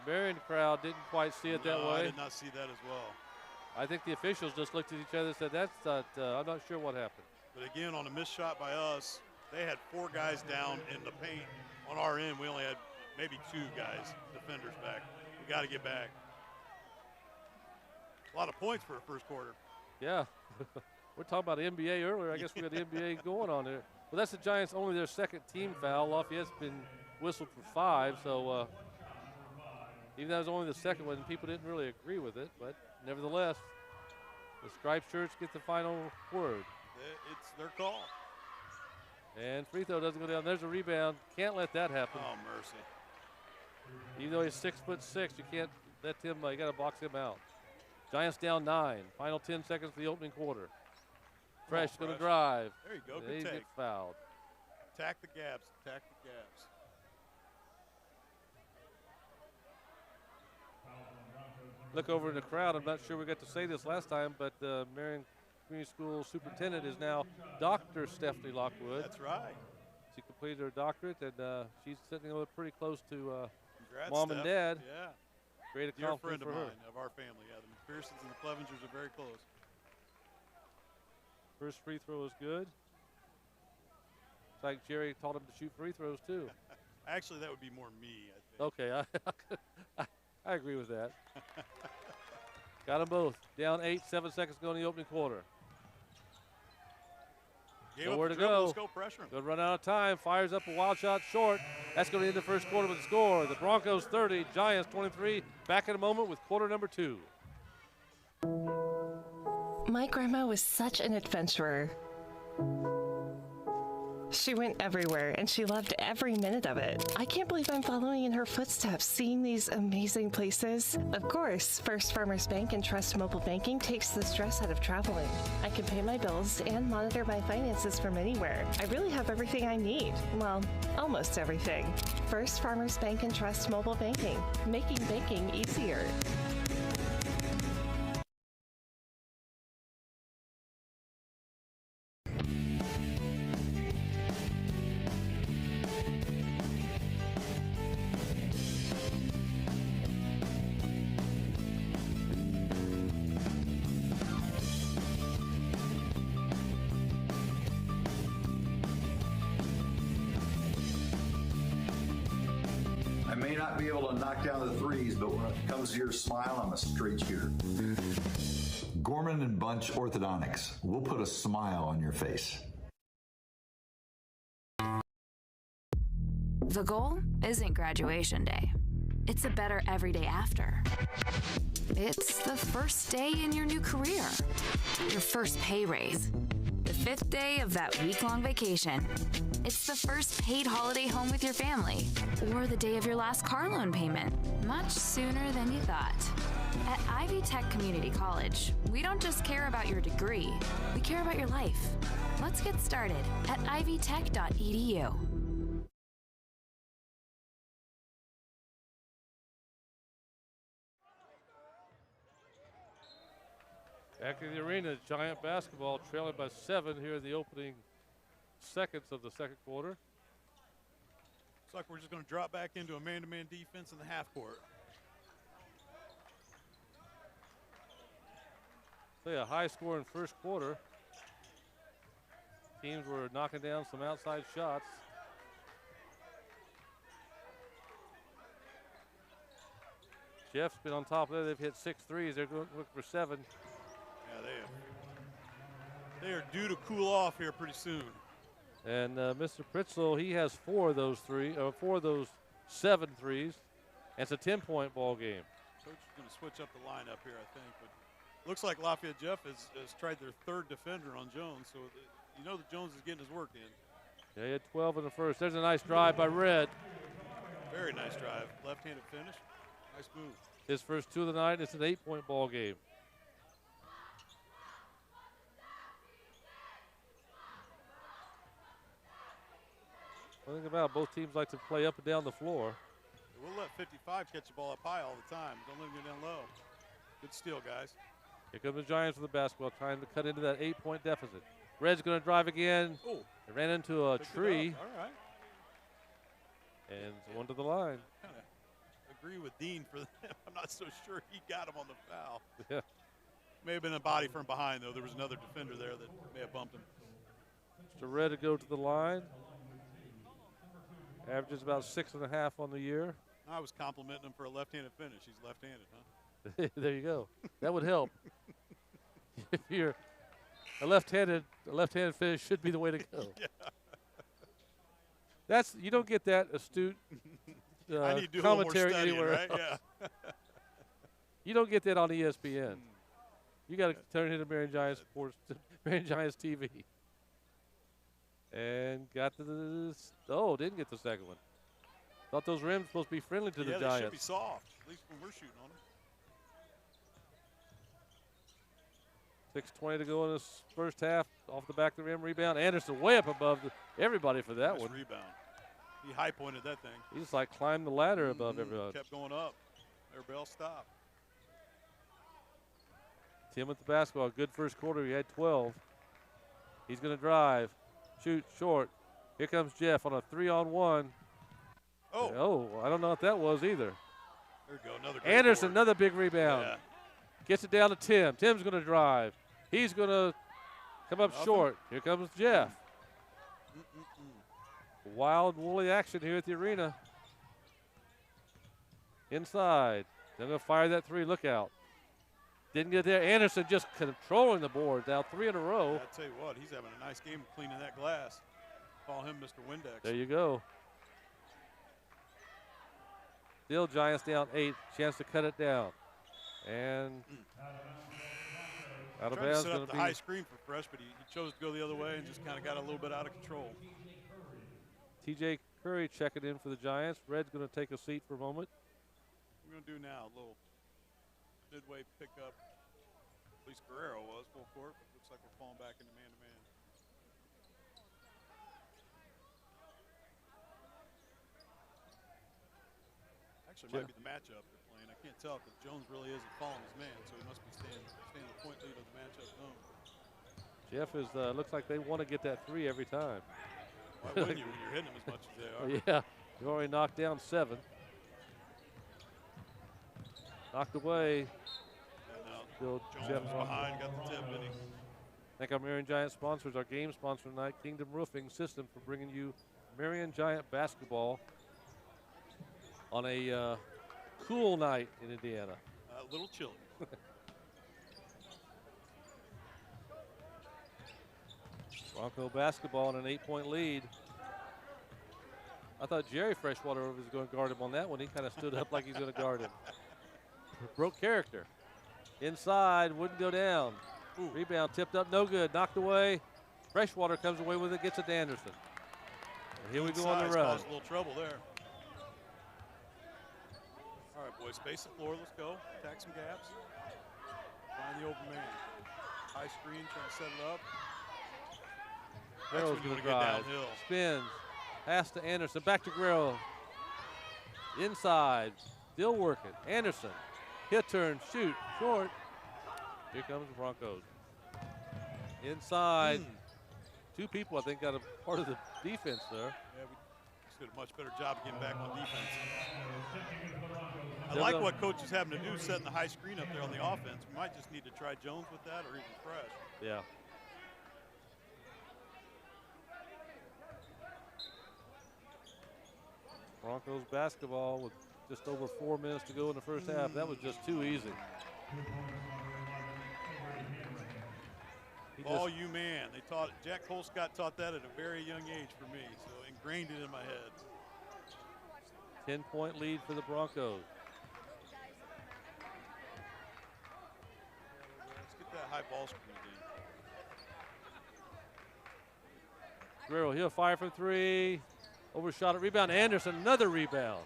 Marion crowd didn't quite see it that way. I did not see that as well. I think the officials just looked at each other and said, that's not, I'm not sure what happened. But again, on a missed shot by us, they had 4 guys down in the paint. On our end, we only had maybe 2 guys, defenders back. We got to get back. A lot of points for a first quarter. Yeah. We're talking about the NBA earlier. I guess we got the NBA going on there. Well, that's the Giants' only their second team foul. Lafayette's been whistled for 5, so even though it was only the second one, people didn't really agree with it. But nevertheless, the striped shirts get the final word. It's their call. And free throw doesn't go down. There's a rebound. Can't let that happen. Oh, mercy. Even though he's 6'6", you can't let him, you got to box him out. Giants down 9. Final 10 seconds of the opening quarter. Fresh going to drive. There you go. He Good take. gets fouled. Attack the gaps. Attack the gaps. Look over in the crowd. I'm not sure we got to say this last time, but the Marion Community School superintendent is now Dr. Stephanie Lockwood. That's right. She completed her doctorate, and she's sitting pretty close to Congrats, Mom Steph. and Dad. Yeah. Great Dear accomplishment friend for of her. mine, of our family. Yeah, the McPhersons and the Clevengers are very close. First free throw is good. It's like Jerry taught him to shoot free throws, too. Actually, that would be more me, I think. Okay, I agree with that. Got them both. Down 8, 7 seconds to go in the opening quarter. Nowhere to go. Let's go pressure him. Good run out of time. Fires up a wild shot short. That's going to end the first quarter with a score. The Broncos 30, Giants 23. Back in a moment with quarter number 2. My grandma was such an adventurer. She went everywhere, and she loved every minute of it. I can't believe I'm following in her footsteps, seeing these amazing places. Of course, First Farmers Bank and Trust Mobile Banking takes the stress out of traveling. I can pay my bills and monitor my finances from anywhere. I really have everything I need. Well, almost everything. First Farmers Bank and Trust Mobile Banking, making banking easier. Be able to knock down the threes, but when it comes to your smile, I'm a straight shooter. Gorman and Bunch Orthodontics. We'll put a smile on your face. The goal isn't graduation day. It's a better every day after. It's the first day in your new career. Your first pay raise. The 5th day of that week-long vacation. It's the first paid holiday home with your family. Or the day of your last car loan payment. Much sooner than you thought. At Ivy Tech Community College, we don't just care about your degree, we care about your life. Let's get started at ivytech.edu. Back in the arena, Giant basketball trailing by 7 here in the opening seconds of the second quarter. Looks like we're just going to drop back into a man-to-man defense in the half court. Say a high score in first quarter. Teams were knocking down some outside shots. Jeff's been on top of that. They've hit 6 threes. They're going to look for 7. Yeah, they are due to cool off here pretty soon. And Mr. Pritzel, he has 4 of those 7 threes. And it's a 10-point ball game. Coach is going to switch up the lineup here, I think. But looks like Lafayette Jeff has tried their third defender on Jones, so you know that Jones is getting his work in. Yeah, he had 12 in the first. There's a nice drive by Red. Very nice drive. Left-handed finish. Nice move. His first 2 of the night. It's an 8-point ball game. One thing about it, both teams like to play up and down the floor. We'll let 55 catch the ball up high all the time. Don't let him go down low. Good steal, guys. Here come the Giants with the basketball, trying to cut into that 8-point deficit. Red's going to drive again. Oh. They ran into a tree. All right. And one to the line. Kind of agree with Dean for them. I'm not so sure he got him on the foul. Yeah. May have been a body from behind, though. There was another defender there that may have bumped him. So Red to go to the line. Averages about 6.5 on the year. I was complimenting him for a left-handed finish. He's left-handed, huh? There you go. That would help. If you're a left-handed finish should be the way to go. Yeah. You don't get that astute I need to do commentary a little more studying, anywhere right? else. Yeah. You don't get that on ESPN. You got to turn into Marion Giants Sports, Marion Giants TV. And got to didn't get the second one. Thought those rims supposed to be friendly to the Giants. Yeah, they should be soft, at least when we're shooting on them. 6:20 to go in this first half. Off the back of the rim, rebound. Anderson way up above everybody for that Nice one. rebound. He high-pointed that thing. He just like climbed the ladder above everyone. Kept going up. Everybody else stopped. Tim with the basketball. Good first quarter. He had 12. He's going to drive. Shoot short. Here comes Jeff on a 3-on-1. Oh, I don't know what that was either. There you go. Another great Anderson, board. another big rebound. Yeah. Gets it down to Tim. Tim's going to drive. He's going to come up short. Here comes Jeff. Wild, woolly action here at the arena. Inside. They're going to fire that three. Look out. Didn't get there. Anderson just controlling the board. Now 3 in a row. Yeah, I tell you what, he's having a nice game cleaning that glass. Call him Mr. Windex. There you go. Still Giants down 8. Chance to cut it down. And out of bounds. Set up the high screen for Fresh, but he chose to go the other way and just kind of got a little bit out of control. TJ Curry checking in for the Giants. Red's going to take a seat for a moment. What we're going to do now, a little midway pickup. At least Guerrero was full court, but looks like we're falling back into man-to-man. Actually, might be the matchup they're playing. I can't tell because Jones really isn't following his man, so he must be staying the point lead of the matchup zone. Jeff is looks like they want to get that 3 every time. Why wouldn't you when you're hitting them as much as they are? Yeah, you already knocked down 7. Knocked away. Still Jeff behind, got the tip, didn't he? Thank our Marion Giant sponsors. Our game sponsor tonight, Kingdom Roofing System, for bringing you Marion Giant basketball on a cool night in Indiana. A little chilly. Bronco basketball and an 8-point lead. I thought Jerry Freshwater was going to guard him on that one. He kind of stood up like he's going to guard him. Broke character. Inside, wouldn't go down. Ooh. Rebound tipped up, no good. Knocked away. Freshwater comes away with it, gets it to Anderson. And here we go on the run. Caused a little trouble there. All right, boys, space the floor. Let's go. Attack some gaps. Find the open man. High screen, trying to set it up. Guerrero's going to drive. Spins. Pass to Anderson. Back to Guerrero. Inside. Still working. Anderson. Hit turn. Shoot. Short. Here comes the Broncos. Inside. 2 people, I think, got a part of the defense there. Yeah, we did a much better job of getting back on defense. I like what Coach is having to do, setting the high screen up there on the offense. We might just need to try Jones with that or even Fresh. Yeah. Broncos basketball with just over 4 minutes to go in the first half. That was just too easy. Ball you man. They taught Jack Colescott taught that at a very young age for me, so ingrained it in my head. 10-point lead for the Broncos. ball screen again. Guerrero, he'll fire from 3. Overshot it. Rebound. Anderson, another rebound.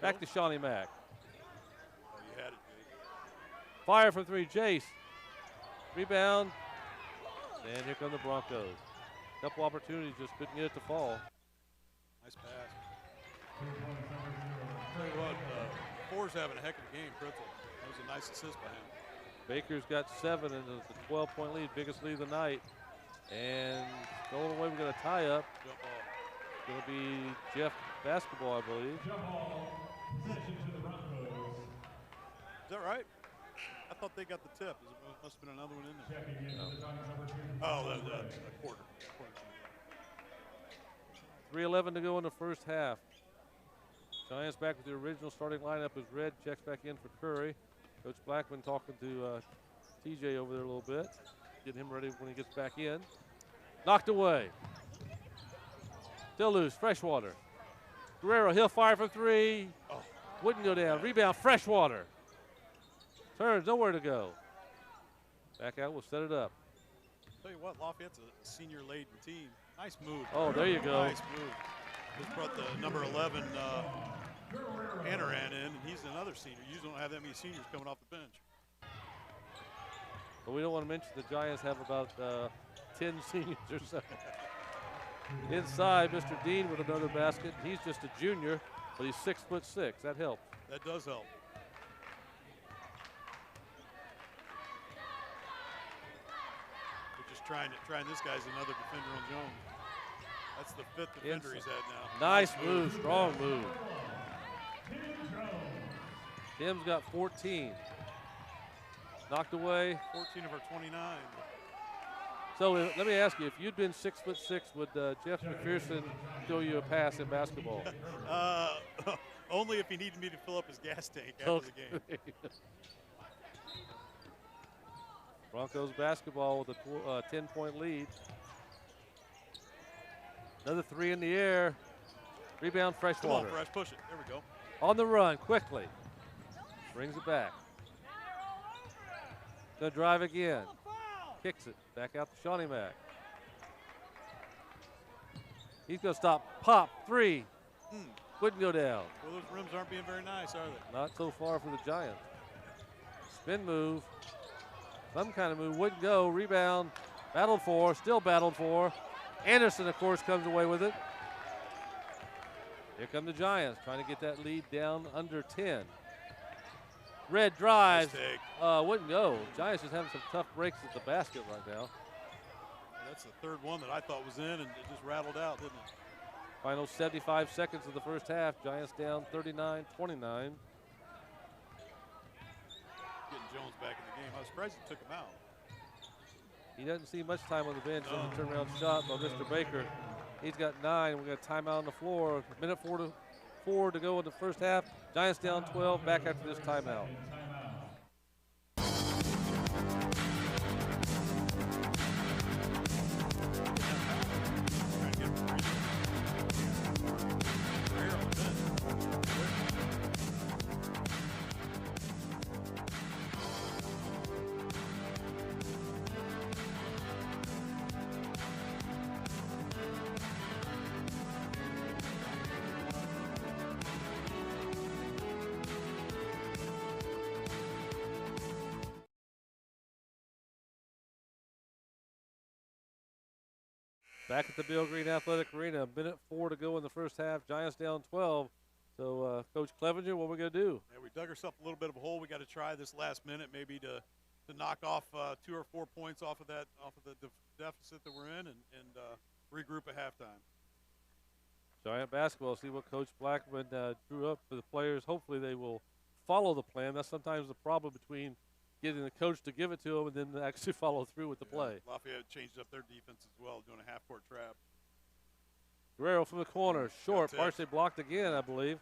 Back to Shawnee Mack. Oh, you had it, Jake. Fire from 3. Jace. Rebound. And here come the Broncos. Couple opportunities, just couldn't get it to fall. Nice pass. Tell you what, Four's having a heck of a game, Kritzel. That was a nice assist by him. Baker's got 7 and it's a 12-point lead, biggest lead of the night. And going away, we got a tie-up. Jump ball. It's going to be Jeff basketball, I believe. Is that right? I thought they got the tip. Must have been another one in there. No. Oh, the quarter. 3:11 to go in the first half. Giants back with the original starting lineup as Red checks back in for Curry. Coach Blackman talking to TJ over there a little bit, getting him ready when he gets back in. Knocked away. Still loose, Freshwater. Guerrero, he'll fire from 3. Oh. Wouldn't go down. Rebound, Freshwater. Turns, nowhere to go. Back out, we'll set it up. Tell you what, Lafayette's a senior-laden team. Nice move. Oh, there you go. Nice move. Just brought the number 11 Anaran in, and he's another senior. You don't have that many seniors coming off the bench. But we don't want to mention the Giants have about 10 seniors or so. Inside, Mr. Dean with another basket. He's just a junior, but he's 6'6". That helps. That does help. We're just trying this guy's another defender on Jones. That's the 5th defender he's had now. Nice move, strong move. Tim's got 14. Knocked away. 14 of our 29. So let me ask you, if you'd been 6'6", would Jeff McPherson throw you a pass in basketball? Only if he needed me to fill up his gas tank after the game. Broncos basketball with a 10-point lead. Another 3 in the air. Rebound, Freshwater. Come on, Fresh, push it. There we go. On the run, quickly. Brings it back. Gonna drive again. Kicks it. Back out to Shawnee Mack. He's gonna stop. Pop, 3. Wouldn't go down. Well, those rims aren't being very nice, are they? Not so far for the Giants. Spin move. Some kind of move. Wouldn't go. Rebound. Battled for. Still battled for. Anderson, of course, comes away with it. Here come the Giants trying to get that lead down under 10. Red drives. Wouldn't go. Giants just having some tough breaks at the basket right now. That's the 3rd one that I thought was in, and it just rattled out, didn't it? Final 75 seconds of the first half. Giants down 39-29. Getting Jones back in the game. I was surprised he took him out. He doesn't see much time on the bench on the turnaround shot by Mr. Baker. He's got 9. We got a timeout on the floor. Minute 4 to go in the first half. Giants down 12. Back after this timeout. Back at the Bill Green Athletic Arena, minute 4 to go in the first half. Giants down 12. So, Coach Clevenger, what are we going to do? Yeah, we dug ourselves a little bit of a hole. We got to try this last minute maybe to knock off 2 or 4 points off of the deficit that we're in and regroup at halftime. Giant basketball, see what Coach Blackman drew up for the players. Hopefully they will follow the plan. That's sometimes the problem between getting the coach to give it to them and then actually follow through with the play. Lafayette changed up their defense as well, doing a half-court trap. Guerrero from the corner, short. Varsity blocked again, I believe.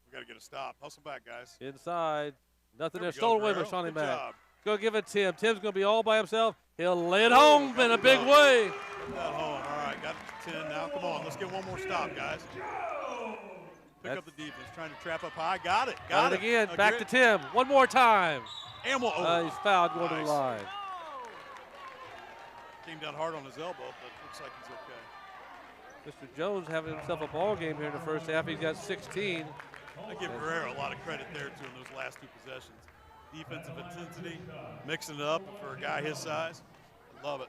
We got to get a stop. Hustle back, guys. Inside. Nothing there. There we go, Stolen away by Guerrero. Shawnee Good Mack. job. Go give it Tim. Tim's going to be all by himself. He'll lay it home in a big way. Get that home. All right, got 10 now. Come on, let's get one more stop, guys. Pick up the defense, trying to trap up high. Got it. Got it again. Back to Tim. One more time. And we'll he's fouled going to the line. Came down hard on his elbow, but looks like he's okay. Mr. Jones having himself a ball game here in the first half. He's got 16. I give Guerrero a lot of credit there, too, in those last 2 possessions. Defensive intensity, mixing it up for a guy his size. I love it.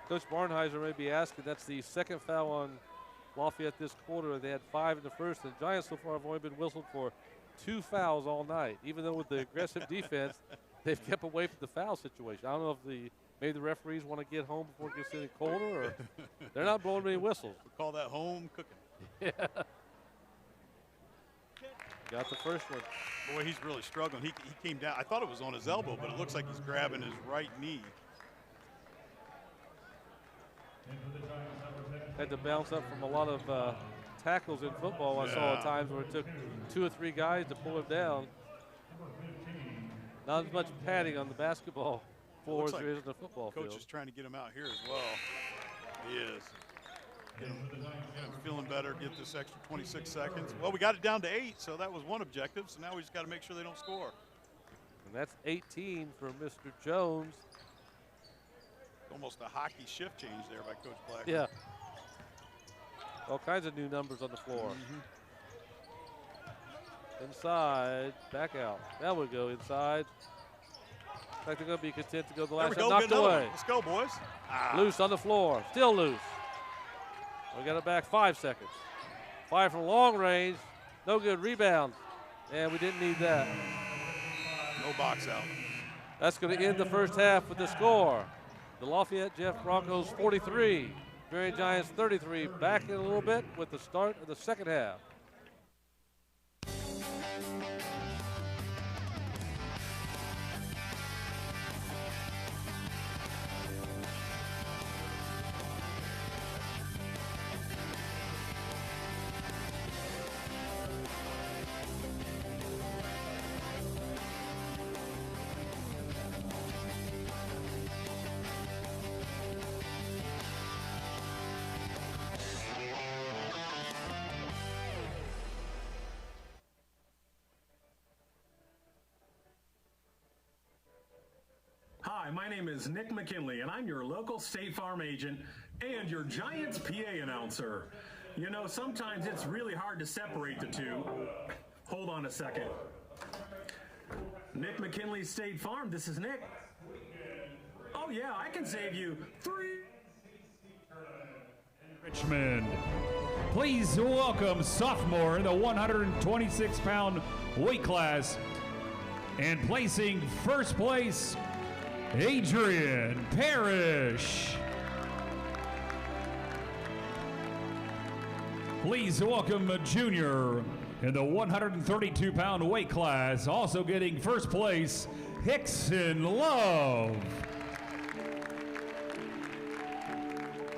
Coach Barnheiser may be asking, that's the second foul on Lafayette this quarter. They had 5 in the first, and the Giants so far have only been whistled for 2 fouls all night. Even though with the aggressive defense, they've kept away from the foul situation. I don't know if maybe the referees want to get home before it gets any colder, or they're not blowing any whistles. We call that home cooking. Yeah. Got the first one. Boy, he's really struggling. He came down. I thought it was on his elbow, but it looks like he's grabbing his right knee. Had to bounce up from a lot of tackles in football. I saw at times where it took 2 or 3 guys to pull him down. Not as much padding on the basketball floor as there is in the football field. Coach is trying to get him out here as well. He is. Get him feeling better, get this extra 26 seconds. Well, we got it down to 8, so that was one objective. So now we just got to make sure they don't score. And that's 18 for Mr. Jones. Almost a hockey shift change there by Coach Black. Yeah. All kinds of new numbers on the floor. Inside, back out. That would go inside. Looks like they're going to be content to go the last shot. Knocked away. Let's go, boys. Loose on the floor. Still loose. We got it back 5 seconds. 5 from long range. No good. Rebound. And we didn't need that. No box out. That's going to end the first half with the score. The Lafayette Jeff Broncos 43. Marion Giants 33. Back in a little bit with the start of the second half. Hi, my name is Nick McKinley, and I'm your local State Farm agent and your Giants PA announcer. You know, sometimes it's really hard to separate the two. Hold on a second. Nick McKinley, State Farm, this is Nick. Oh yeah, I can save you 3. Richmond. Please welcome sophomore in the 126-pound weight class and placing first place, Adrian Parrish. Please welcome a junior in the 132-pound weight class, also getting first place, Hickson Love.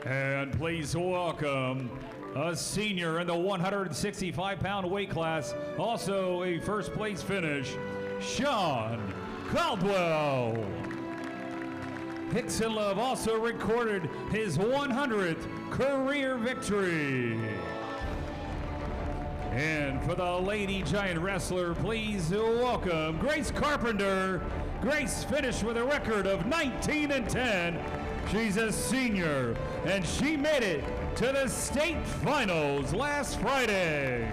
And please welcome a senior in the 165-pound weight class, also a first place finish, Sean Caldwell. Hickson Love also recorded his 100th career victory. And for the Lady Giant Wrestler, please welcome Grace Carpenter. Grace finished with a record of 19-10. She's a senior, and she made it to the state finals last Friday.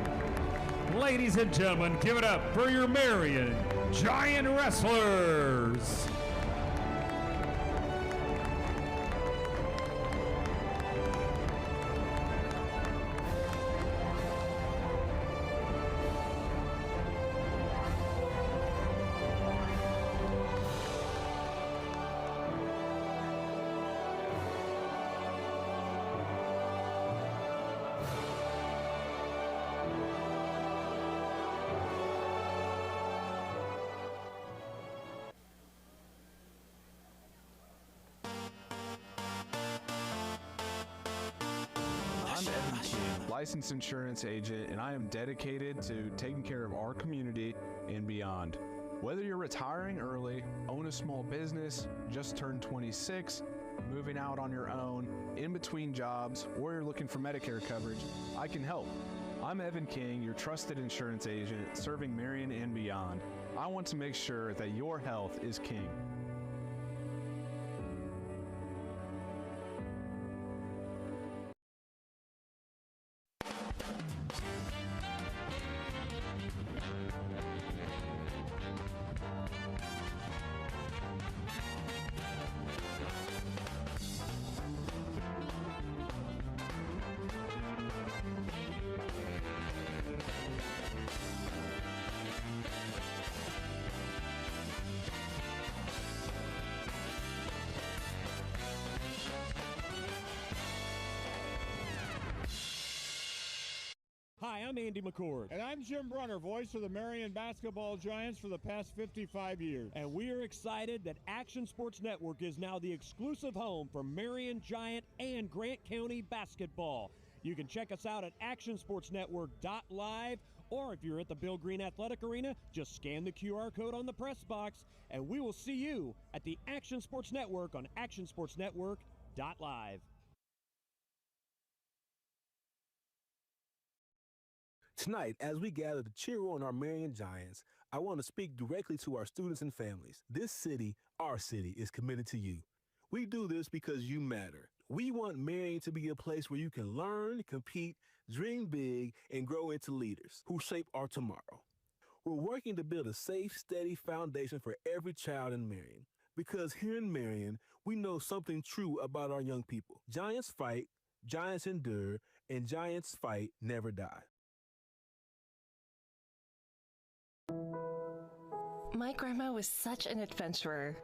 Ladies and gentlemen, give it up for your Marion Giant Wrestlers. Licensed insurance agent, and I am dedicated to taking care of our community and beyond. Whether you're retiring early, own a small business, just turned 26, moving out on your own, in between jobs, or you're looking for Medicare coverage, I can help. I'm Evan King, your trusted insurance agent, serving Marion and beyond. I want to make sure that your health is king. I'm Andy McCord. And I'm Jim Brunner, voice of the Marion basketball Giants for the past 55 years. And we are excited that Action Sports Network is now the exclusive home for Marion Giant and Grant County basketball. You can check us out at actionsportsnetwork.live, or if you're at the Bill Green Athletic Arena, just scan the QR code on the press box, and we will see you at the Action Sports Network on actionsportsnetwork.live. Tonight, as we gather to cheer on our Marion Giants, I want to speak directly to our students and families. This city, our city, is committed to you. We do this because you matter. We want Marion to be a place where you can learn, compete, dream big, and grow into leaders who shape our tomorrow. We're working to build a safe, steady foundation for every child in Marion. Because here in Marion, we know something true about our young people. Giants fight, giants endure, and giants fight never die. My grandma was such an adventurer.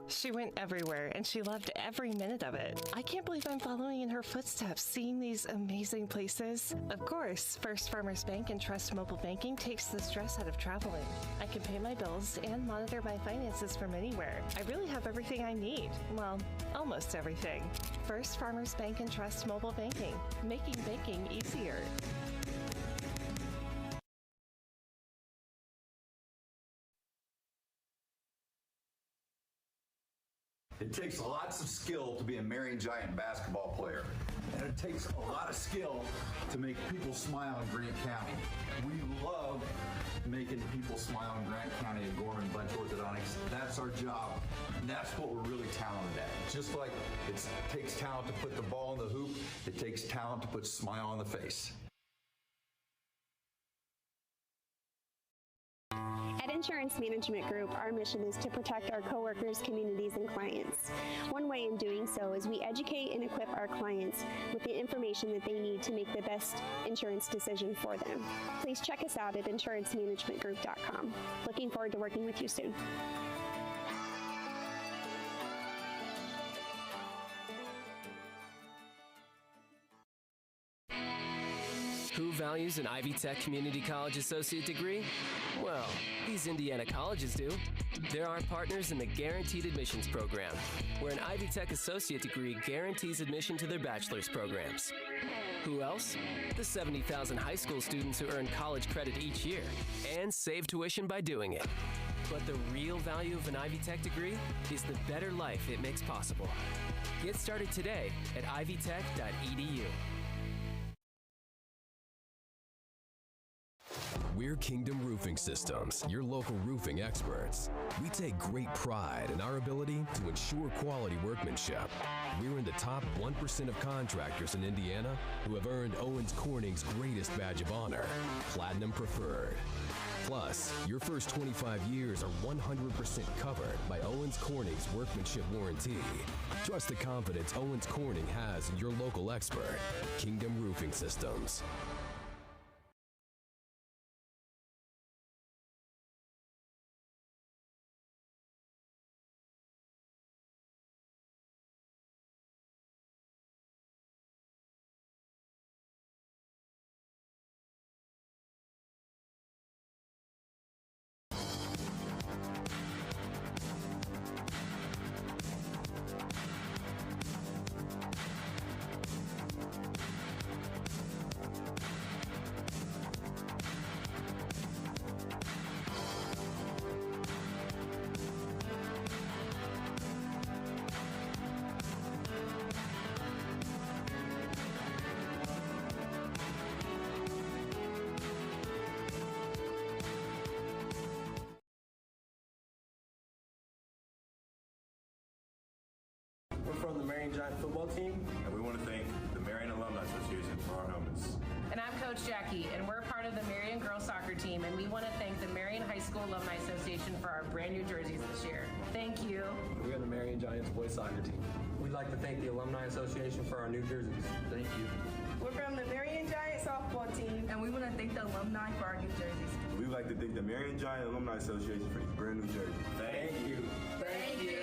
She went everywhere, and she loved every minute of it. I can't believe I'm following in her footsteps, seeing these amazing places. Of course, First Farmers Bank and Trust Mobile Banking takes the stress out of traveling. I can pay my bills and monitor my finances from anywhere. I really have everything I need. Well, almost everything. First Farmers Bank and Trust Mobile Banking, making banking easier. It takes lots of skill to be a Marion Giant basketball player, and it takes a lot of skill to make people smile in Grant County. We love making people smile in Grant County at Gorman Bunch Orthodontics. That's our job, and that's what we're really talented at. Just like it takes talent to put the ball in the hoop, it takes talent to put a smile on the face. At Insurance Management Group, our mission is to protect our coworkers, communities, and clients. One way in doing so is we educate and equip our clients with the information that they need to make the best insurance decision for them. Please check us out at insurancemanagementgroup.com. Looking forward to working with you soon. Who values an Ivy Tech Community College Associate degree? Well, these Indiana colleges do. They're our partners in the Guaranteed Admissions Program, where an Ivy Tech Associate degree guarantees admission to their bachelor's programs. Who else? The 70,000 high school students who earn college credit each year and save tuition by doing it. But the real value of an Ivy Tech degree is the better life it makes possible. Get started today at ivytech.edu. We're Kingdom Roofing Systems, your local roofing experts. We take great pride in our ability to ensure quality workmanship. We're in the top 1% of contractors in Indiana who have earned Owens Corning's greatest badge of honor, Platinum Preferred. Plus, your first 25 years are 100% covered by Owens Corning's workmanship warranty. Trust the confidence Owens Corning has in your local expert, Kingdom Roofing Systems. We're from the Marion Giant football team, and we want to thank the Marion Alumni Association for our helmets. And I'm Coach Jackie, and we're part of the Marion girls soccer team, and we want to thank the Marion High School Alumni Association for our brand new jerseys this year. Thank you. We are the Marion Giants boys soccer team. We'd like to thank the Alumni Association for our new jerseys. Thank you. We're from the Marion Giant softball team, and we want to thank the alumni for our new jerseys. We'd like to thank the Marion Giant Alumni Association for these brand new jerseys. Thank you. Thank you.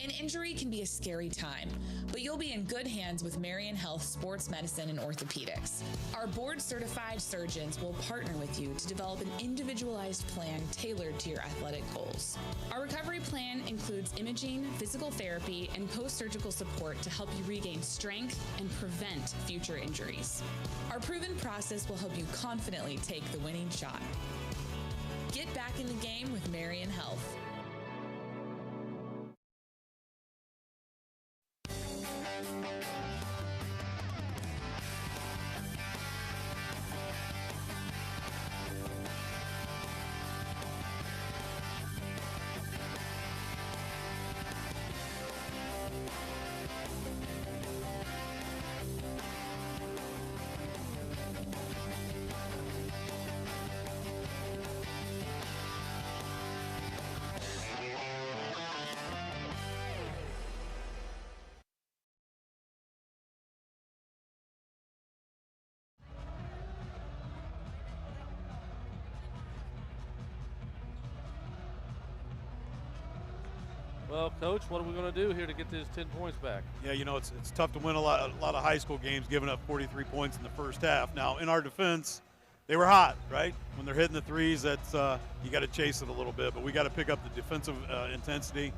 An injury can be a scary time, but you'll be in good hands with Marion Health Sports Medicine and Orthopedics. Our board-certified surgeons will partner with you to develop an individualized plan tailored to your athletic goals. Our recovery plan includes imaging, physical therapy, and post-surgical support to help you regain strength and prevent future injuries. Our proven process will help you confidently take the winning shot. Get back in the game with Marion Health. Well, Coach, what are we going to do here to get these 10 points back? Yeah, you know, it's tough to win a lot of high school games giving up 43 points in the first half. Now, in our defense, they were hot, right? When they're hitting the threes, that's you got to chase it a little bit. But we got to pick up the defensive intensity,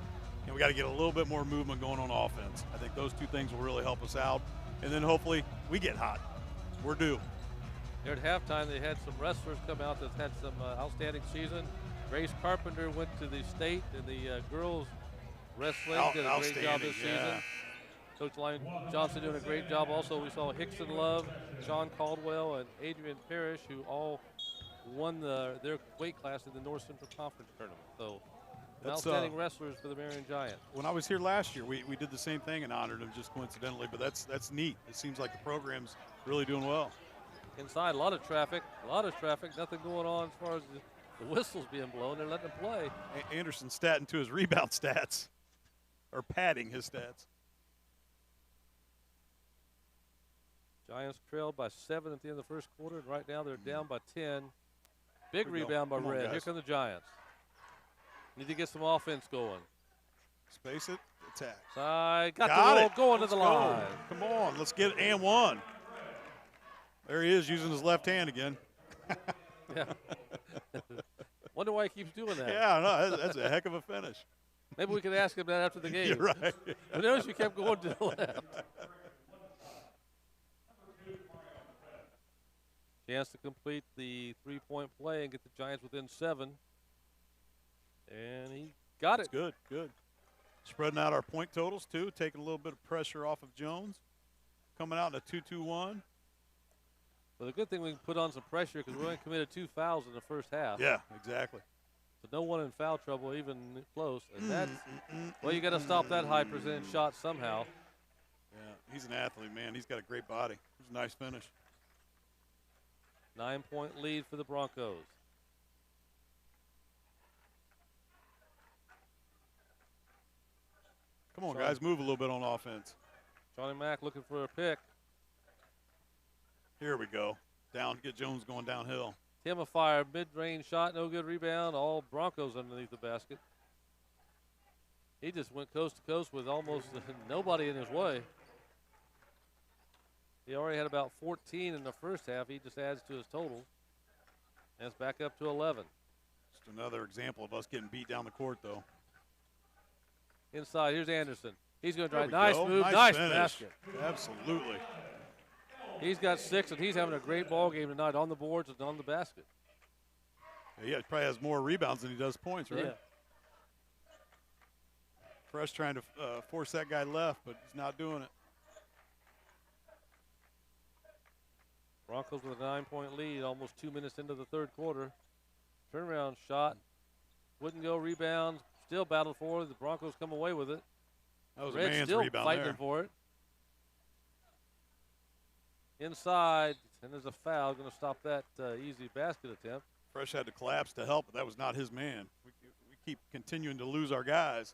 and we got to get a little bit more movement going on offense. I think those two things will really help us out. And then hopefully we get hot. We're due. There at halftime, they had some wrestlers come out that's had some outstanding season. Grace Carpenter went to the state in the girls wrestling, did a great job this season. Coach Lion Johnson doing a great job. Also, we saw Hickson Love, Sean Caldwell, and Adrian Parrish, who all won their weight class in the North Central Conference tournament. So, outstanding wrestlers for the Marion Giants. When I was here last year, we did the same thing and honored them just coincidentally, but that's neat. It seems like the program's really doing well. Inside, a lot of traffic, nothing going on as far as the whistles being blown. They're letting them play. Anderson statting to his rebound stats, or padding his stats. Giants trailed by 7 at the end of the first quarter, and right now they're down by 10. Big rebound by Red. Here come the Giants. Need to get some offense going. Space it, attack. Side, got it. Going to the line. Come on, let's get it and one. There he is using his left hand again. Yeah. Wonder why he keeps doing that. Yeah, no, that's a heck of a finish. Maybe we could ask him that after the game. You're right. I noticed you kept going to the left. Chance to complete the three-point play and get the Giants within 7. And he got it. Good, good. Spreading out our point totals, too, taking a little bit of pressure off of Jones. Coming out in a 2-2-1. Well, the good thing we can put on some pressure because we only committed 2 fouls in the first half. Yeah, exactly. So no one in foul trouble, even close. And that's, well, you got to stop that high percentage shot somehow. Yeah, he's an athlete, man. He's got a great body. It was a nice finish. 9-point lead for the Broncos. Come on, guys, move a little bit on offense. Johnny Mack looking for a pick. Here we go. Down, get Jones going downhill. Tim a fire, mid-range shot, no good rebound. All Broncos underneath the basket. He just went coast to coast with almost nobody in his way. He already had about 14 in the first half. He just adds to his total. And it's back up to 11. Just another example of us getting beat down the court, though. Inside, here's Anderson. He's going to drive. Nice move, nice finish. basket. Absolutely. He's got 6, and he's having a great ball game tonight on the boards and on the basket. Yeah, he probably has more rebounds than he does points, right? Yeah. Fresh trying to force that guy left, but he's not doing it. Broncos with a 9-point lead, almost 2 minutes into the third quarter. Turnaround shot, wouldn't go. Rebounds, still battled for it. The Broncos come away with it. That was Red's a man's still rebound fighting there. for it. Inside, and there's a foul. Going to stop that easy basket attempt. Fresh had to collapse to help, but that was not his man. We keep continuing to lose our guys.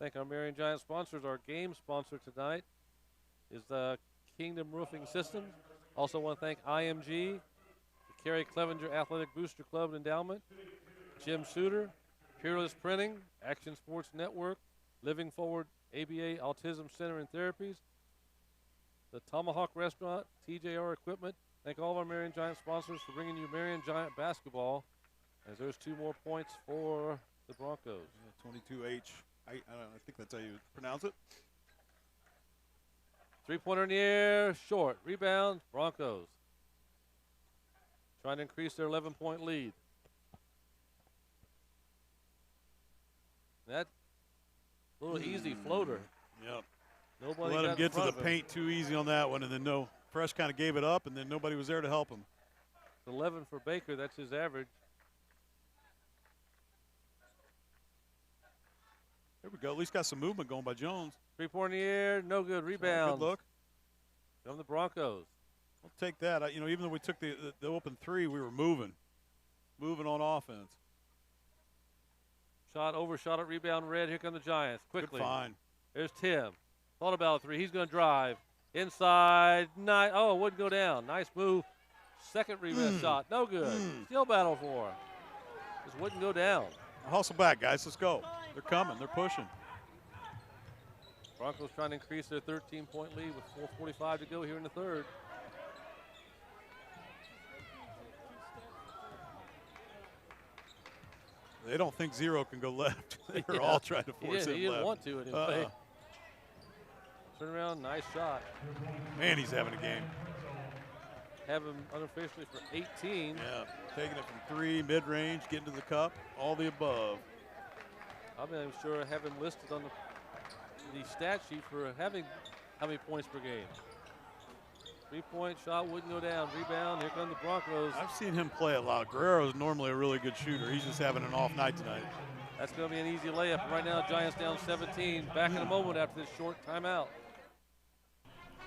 Thank our Marion Giant sponsors. Our game sponsor tonight is the Kingdom Roofing Systems. Also want to thank IMG, the Kerry Clevenger Athletic Booster Club and Endowment, Jim Suter, Peerless Printing, Action Sports Network, Living Forward ABA Autism Center and Therapies, the Tomahawk Restaurant, TJR Equipment. Thank all of our Marion Giant sponsors for bringing you Marion Giant basketball, as there's 2 more points for the Broncos. 22H. I think that's how you pronounce it. Three-pointer in the air, short. Rebound, Broncos. Trying to increase their 11-point lead. That little easy floater. Yep. Nobody let got him get in to front the of him. paint too easy on that one, and then Fresh kind of gave it up, and then nobody was there to help him. 11 for Baker. That's his average. There we go. At least got some movement going by Jones. Three-pointer in the air, no good. Rebound. Good look. From the Broncos. I'll take that. Even though we took the open 3, we were moving on offense. Overshot it, rebound, Red. Here come the Giants. Quickly. Good find. There's Tim. Thought about a 3. He's going to drive. Inside. Oh, it wouldn't go down. Nice move. Second rebound shot. No good. Still battle for it. Just wouldn't go down. Hustle back, guys. Let's go. They're coming. They're pushing. Broncos trying to increase their 13-point lead with 4:45 to go here in the third. They don't think Zero can go left. They're all trying to force him He didn't left. want to anyway. Turn around, nice shot. Man, he's having a game. Have him unofficially for 18. Yeah, taking it from 3, mid-range, getting to the cup, all the above. I'm sure I have him listed on the stat sheet for having how many points per game. 3-point shot wouldn't go down. Rebound, here come the Broncos. I've seen him play a lot. Guerrero's normally a really good shooter. He's just having an off night tonight. That's going to be an easy layup. Right now, Giants down 17. Back in a moment after this short timeout.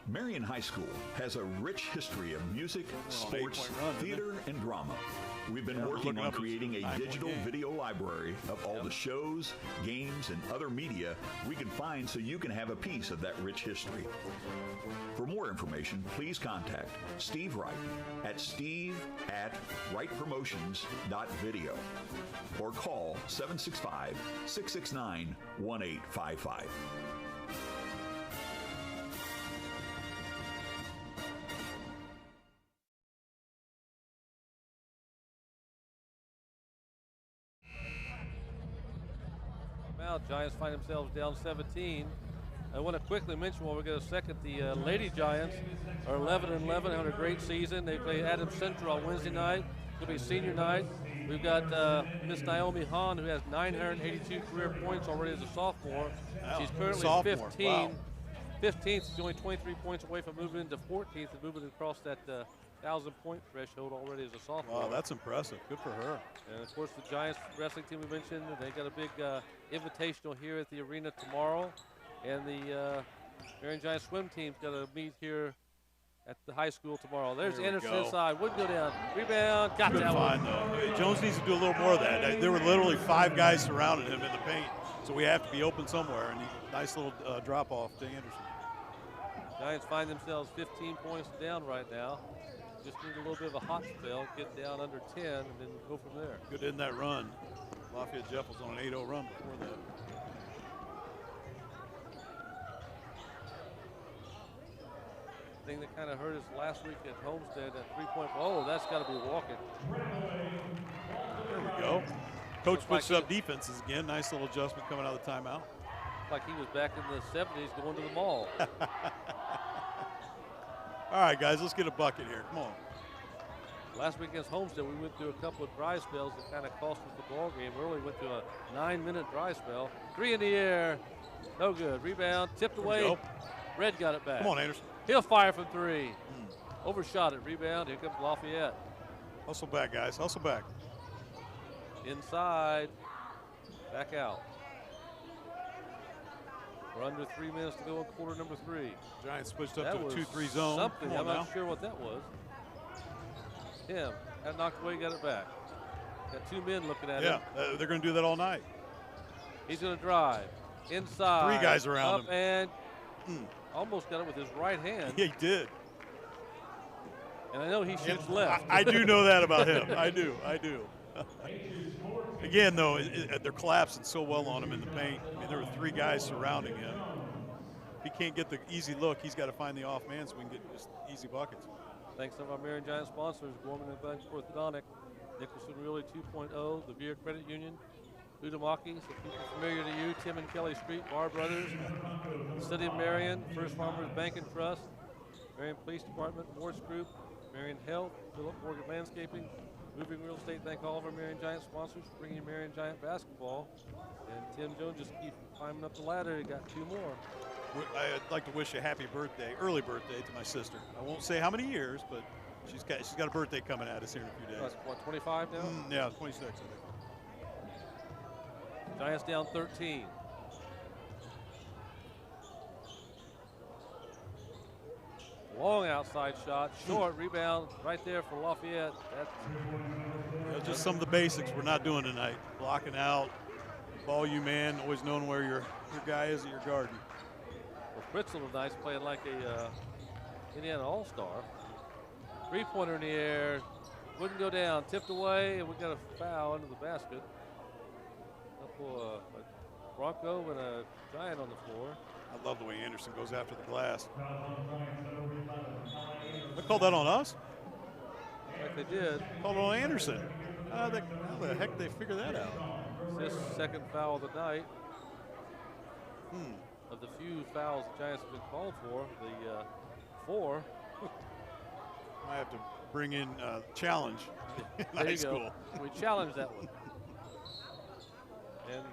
Marion High School has a rich history of music, sports, theater, and drama. We've been working on creating a digital video library of all the shows, games, and other media we can find so you can have a piece of that rich history. For more information, please contact Steve Wright at steve@wrightpromotions.video or call 765-669-1855. Giants find themselves down 17. I want to quickly mention while we get a second, the Lady Giants are 11-11, having a great season. They play Adams Central on Wednesday night. It'll be senior night. We've got Miss Naomi Hahn, who has 982 career points already as a sophomore. She's currently 15th. Wow. 15th. She's only 23 points away from moving into 14th and moving across that 1,000-point threshold already as a sophomore. Wow, that's impressive. Good for her. And, of course, the Giants wrestling team we mentioned, they got a big invitational here at the arena tomorrow. And the Marion Giants swim team's got to meet here at the high school tomorrow. There's Anderson inside. Wouldn't go down. Rebound. Got that one. Though. Jones needs to do a little more of that. There were literally 5 guys surrounding him in the paint, so we have to be open somewhere. And nice little drop-off to Anderson. Giants find themselves 15 points down right now. Just need a little bit of a hot spell, get down under 10, and then go from there. Good in that run. Lafayette Jeff was on an 8-0 run before that. Thing that kind of hurt us last week at Homestead, that 3-point. Oh, that's got to be walking. There we go. Coach switched up defenses again. Nice little adjustment coming out of the timeout. Like he was back in the 70s going to the mall. All right, guys, let's get a bucket here. Come on. Last week against Homestead, we went through a couple of dry spells that kind of cost us the ball game early. Went through a 9-minute dry spell. 3 in the air. No good. Rebound. Tipped away. Red got it back. Come on, Anderson. He'll fire from 3. Overshot it. Rebound. Here comes Lafayette. Hustle back, guys. Hustle back. Inside. Back out. We're under 3 minutes to go in quarter number 3. Giants switched up to a 2-3 zone. Something. I'm not sure what that was. Him. Had knocked away, got it back. Got 2 men looking at him. Yeah, they're going to do that all night. He's going to drive. Inside. 3 guys around up him. And almost got it with his right hand. Yeah, he did. And I know he shoots left. I do know that about him. I do. Again, though, they're collapsing so well on him in the paint. I mean, there were 3 guys surrounding him. If he can't get the easy look, he's got to find the off man so we can get just easy buckets. Thanks to our Marion Giant sponsors, Gorman and Bank Orthodontic, Nicholson Realty 2.0, the Beer Credit Union, Udamaki, so people familiar to you, Tim and Kelly Street, Bar Brothers, the City of Marion, First Farmers Bank and Trust, Marion Police Department, Morse Group, Marion Health, Philip Morgan Landscaping, Moving Real Estate. Thank all of our Marion Giant sponsors for bringing Marion Giant basketball. And Tim Jones just keeps climbing up the ladder. He got 2 more. I'd like to wish a happy birthday, early birthday, to my sister. I won't say how many years, but she's got a birthday coming at us here in a few days. That's what, 25 now? Yeah, 26, I think. Giants down 13. Long outside shot, short rebound right there for Lafayette. That's just some of the basics we're not doing tonight. Blocking out, ball you man, always knowing where your guy is at your garden. Well, Fritzl tonight's playing like a Indiana All-Star. 3-pointer in the air, wouldn't go down, tipped away, and we got a foul into the basket. A Bronco and a Giant on the floor. I love the way Anderson goes after the glass. They called that on us? Like they did. Called it on Anderson. How the heck did they figure that out? It's his second foul of the night. Of the few fouls the Giants have been called for, the 4. I have to bring in challenge in high school. We challenged that one. And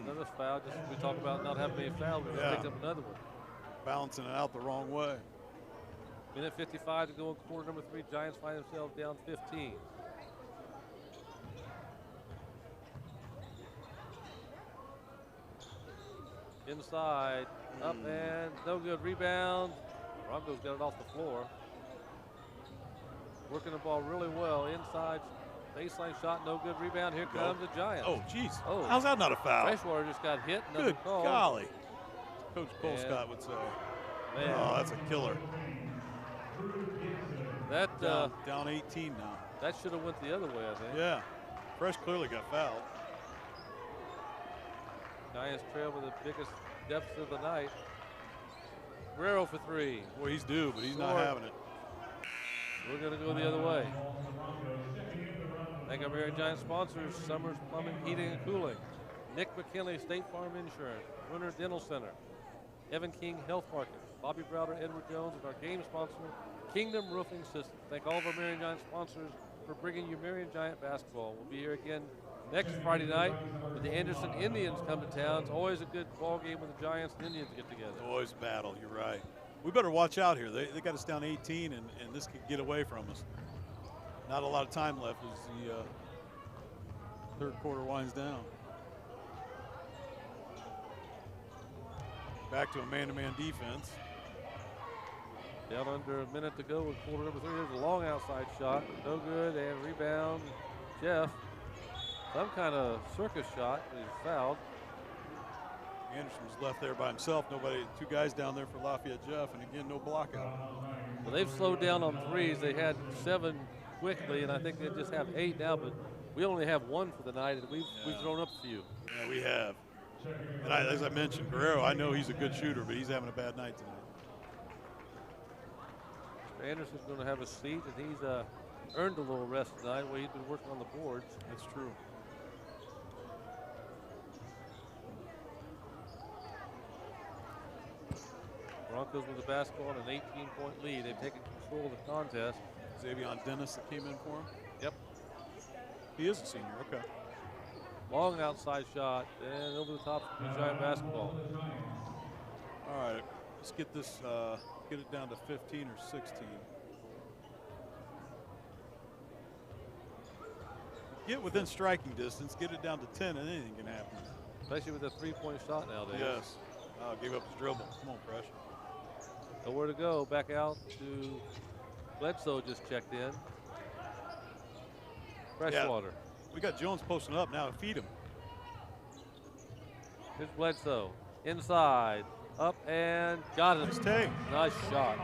another foul. Just we talk about not having any fouls, we picked up another one. Balancing it out the wrong way. Minute 55 to go in quarter number 3. Giants find themselves down 15. Inside, up and no good. Rebound. Broncos got it off the floor. Working the ball really well. Inside, baseline shot, no good. Rebound. Here comes the Giants. Oh, jeez. Oh, how's that not a foul? Freshwater just got hit. Good call. golly. Coach Colescott would say. Man. Oh, that's a killer. That down 18 now. That should have went the other way, I think. Yeah. Fresh clearly got fouled. Giants trail with the biggest deficit of the night. Guerrero for 3. Boy, he's due, but he's not having it. We're going to go the other way. Thank our Marion Giant sponsors, Summers Plumbing, Heating and Cooling, Nick McKinley, State Farm Insurance, Winter Dental Center, Evan King Health Market, Bobby Browder, Edward Jones, and our game sponsor, Kingdom Roofing Systems. Thank all of our Marion Giant sponsors for bringing you Marion Giant basketball. We'll be here again next Friday night when the Anderson Indians come to town. It's always a good ball game when the Giants and Indians get together. Always a battle, you're right. We better watch out here. They got us down 18, and this could get away from us. Not a lot of time left as the third quarter winds down. Back to a man-to-man defense. Down under a minute to go in quarter number 3. There's a long outside shot. No good, and rebound. Jeff. Some kind of circus shot. He's fouled. Anderson was left there by himself. Nobody, 2 guys down there for Lafayette Jeff, and again, no block out. Well, they've slowed down on threes. They had 7 quickly, and I think they just have 8 now, but we only have 1 for the night, and we've thrown up a few. Yeah, we have. And as I mentioned, Guerrero, I know he's a good shooter, but he's having a bad night tonight. Anderson's going to have a seat, and he's earned a little rest tonight while he's been working on the boards. That's true. Broncos with the basketball and an 18-point lead. They've taken control of the contest. Xavier Dennis that came in for him? Yep. He is a senior, okay. Long outside shot and over the top of the Giant basketball. All right, let's get this, get it down to 15 or 16. Get within striking distance, get it down to 10, and anything can happen. Especially with a 3-point shot nowadays. Yes. Gave up his dribble. Come on, Fresh. Nowhere to go. Back out to Bledsoe, just checked in. Freshwater. Yeah. We got Jones posting up now. Feed him. Here's Bledsoe. Inside. Up and got it. Nice take. Nice shot.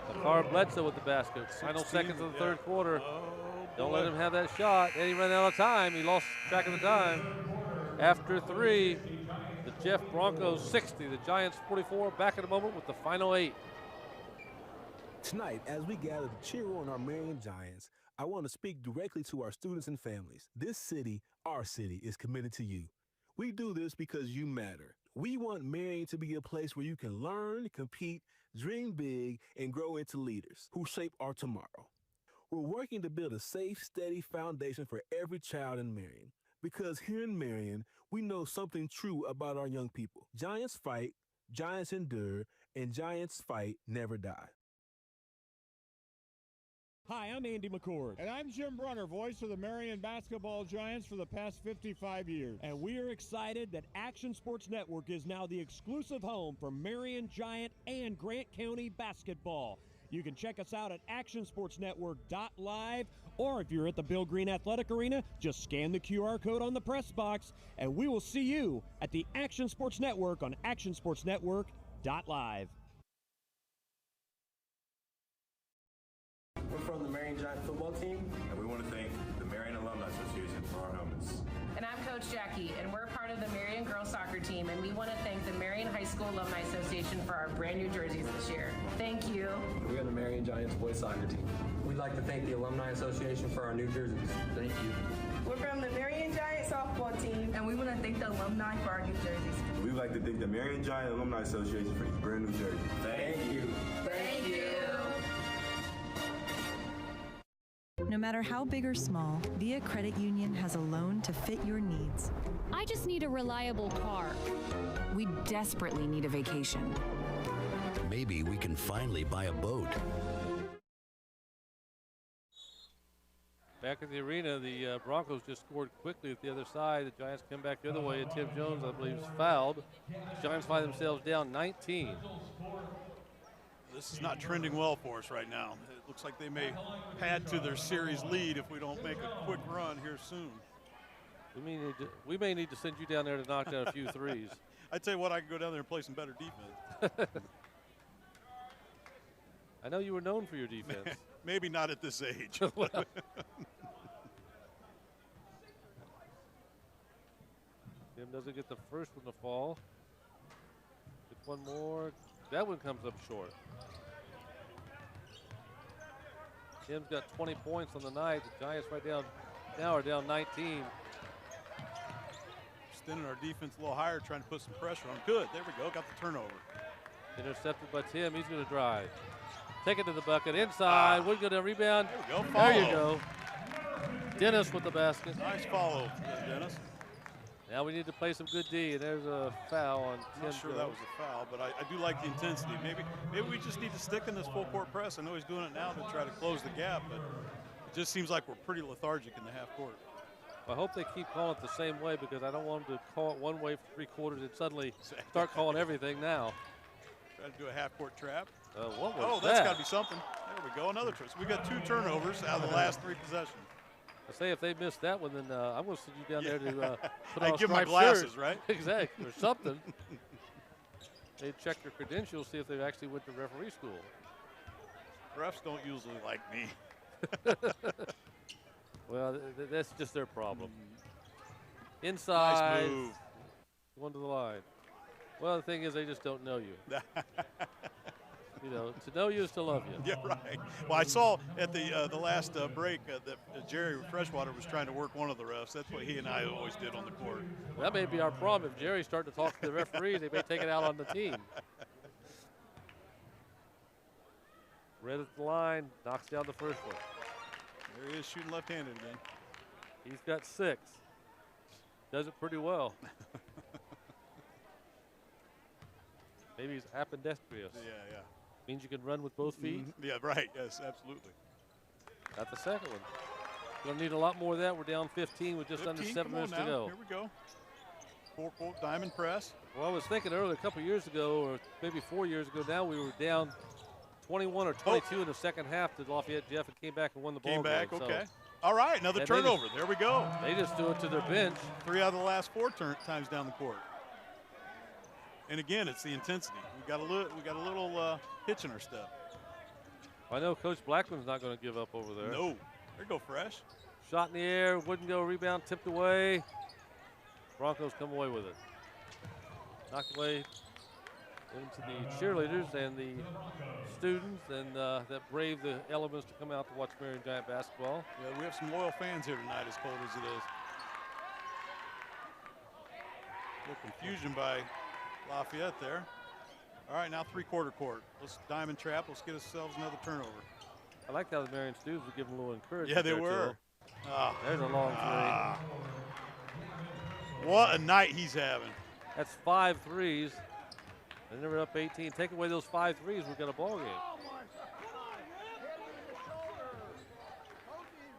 A Carr Bledsoe with the basket. Final 16, seconds of the third yeah. quarter. Oh, Don't boy. let him have that shot. And he ran out of time. He lost track of the time. After 3, the Jeff Broncos 60, the Giants 44. Back in a moment with the final 8. Tonight, as we gather to cheer on our Marion Giants, I want to speak directly to our students and families. This city, our city, is committed to you. We do this because you matter. We want Marion to be a place where you can learn, compete, dream big, and grow into leaders who shape our tomorrow. We're working to build a safe, steady foundation for every child in Marion. Because here in Marion, we know something true about our young people. Giants fight, Giants endure, and Giants fight never die. Hi, I'm Andy McCord. And I'm Jim Brunner, voice of the Marion Basketball Giants for the past 55 years. And we are excited that Action Sports Network is now the exclusive home for Marion Giant and Grant County basketball. You can check us out at actionsportsnetwork.live, or if you're at the Bill Green Athletic Arena, just scan the QR code on the press box, and we will see you at the Action Sports Network on actionsportsnetwork.live. We're from the Marion Giant football team, and we want to thank the Marion Alumni Association for our helmets. And I'm Coach Jackie, and we're part of the Marion girls soccer team, and we want to thank the Marion High School Alumni Association for our brand new jerseys this year. Thank you. We are the Marion Giants boys soccer team. We'd like to thank the Alumni Association for our new jerseys. Thank you. We're from the Marion Giant softball team, and we want to thank the alumni for our new jerseys. We'd like to thank the Marion Giant Alumni Association for these brand new jerseys. Thank you. Thank you. No matter how big or small, Via Credit Union has a loan to fit your needs. I just need a reliable car. We desperately need a vacation. Maybe we can finally buy a boat. Back at the arena, the Broncos just scored quickly at the other side. The Giants come back the other way, and Tim Jones, I believe, is fouled. The Giants find themselves down 19. This is not trending well for us right now. It looks like they may pad to their series lead if we don't make a quick run here soon. We may need to send you down there to knock down a few threes. I tell you what, I can go down there and play some better defense. I know you were known for your defense. Maybe not at this age. Well. Tim doesn't get the first one to fall. Gets one more. That one comes up short. Tim's got 20 points on the night. The Giants now are down 19. Extending our defense a little higher, trying to put some pressure on. Good, there we go, got the turnover. Intercepted by Tim, he's gonna drive. Take it to the bucket, inside, wouldn't go down, rebound. There we go, There you follow. go. Dennis with the basket. Nice follow, Dennis. Now we need to play some good D, and there's a foul on Tim. I'm not sure that was a foul, but I do like the intensity. Maybe we just need to stick in this full court press. I know he's doing it now to try to close the gap, but it just seems like we're pretty lethargic in the half court. I hope they keep calling it the same way, because I don't want them to call it one way for 3 quarters and suddenly start calling everything now. Try to do a half court trap. What was that's that? got to be something. There we go, another trap. So we got 2 turnovers out of the last 3 possessions. I say if they missed that one, then I'm going to send you down there to put on a give my striped glasses, shirt. right? Exactly, or something. They check your credentials, see if they actually went to referee school. Refs don't usually like me. Well, that's just their problem. Inside. Nice move. One to the line. Well, the thing is, they just don't know you. You know, to know you is to love you. Yeah, right. Well, I saw at the last break that Jerry Freshwater was trying to work one of the refs. That's what he and I always did on the court. That may be our problem. If Jerry's starting to talk to the referees, they may take it out on the team. Red at the line, knocks down the first one. There he is, shooting left-handed again. He's got 6. Does it pretty well. Maybe he's appendestrious. Yeah. Means you can run with both feet? Mm-hmm. Yeah, right. Yes, absolutely. Got the second one. Going to need a lot more of that. We're down 15 with just under 7 minutes to go. Here we go. 4-quote diamond press. Well, I was thinking earlier, a couple years ago, or maybe 4 years ago now, we were down 21 or 22 in the second half to Lafayette Jeff and came back and won the ball Came back, game. okay. So, all right, another turnover. There we go. They just threw it to their bench. 3 out of the last 4 times down the court. And again, it's the intensity. We got a little hitch in our step. I know Coach Blackman's not going to give up over there. No. There go Fresh. Shot in the air, wouldn't go, rebound tipped away. Broncos come away with it. Knocked away into the cheerleaders and the students and that brave the elements to come out to watch Marion Giant basketball. Yeah, we have some loyal fans here tonight, as cold as it is. A little confusion by Lafayette there. All right, now three-quarter court. Let's diamond trap. Let's get ourselves another turnover. I like how the Marion students were giving a little encouragement. Yeah, they were. There's a long three. What a night he's having. That's 5 threes. And they're up 18. Take away those 5 threes, we've got a ball game.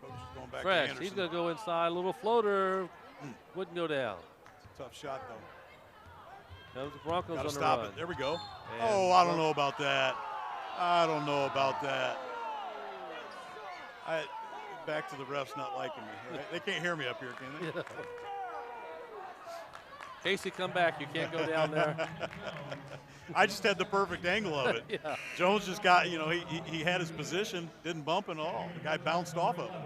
Coach is going back Fresh, to Anderson. he's going to go inside. A little floater. Wouldn't go down. It's a tough shot, though. Comes the Broncos Gotta on the stop run. it. There we go. And Oh, I don't know about that. I don't know about that. Back to the refs not liking me. Right? They can't hear me up here, can they? Yeah. Casey, come back. You can't go down there. I just had the perfect angle of it. Yeah. Jones just got, you know, he had his position, didn't bump at all. The guy bounced off of him.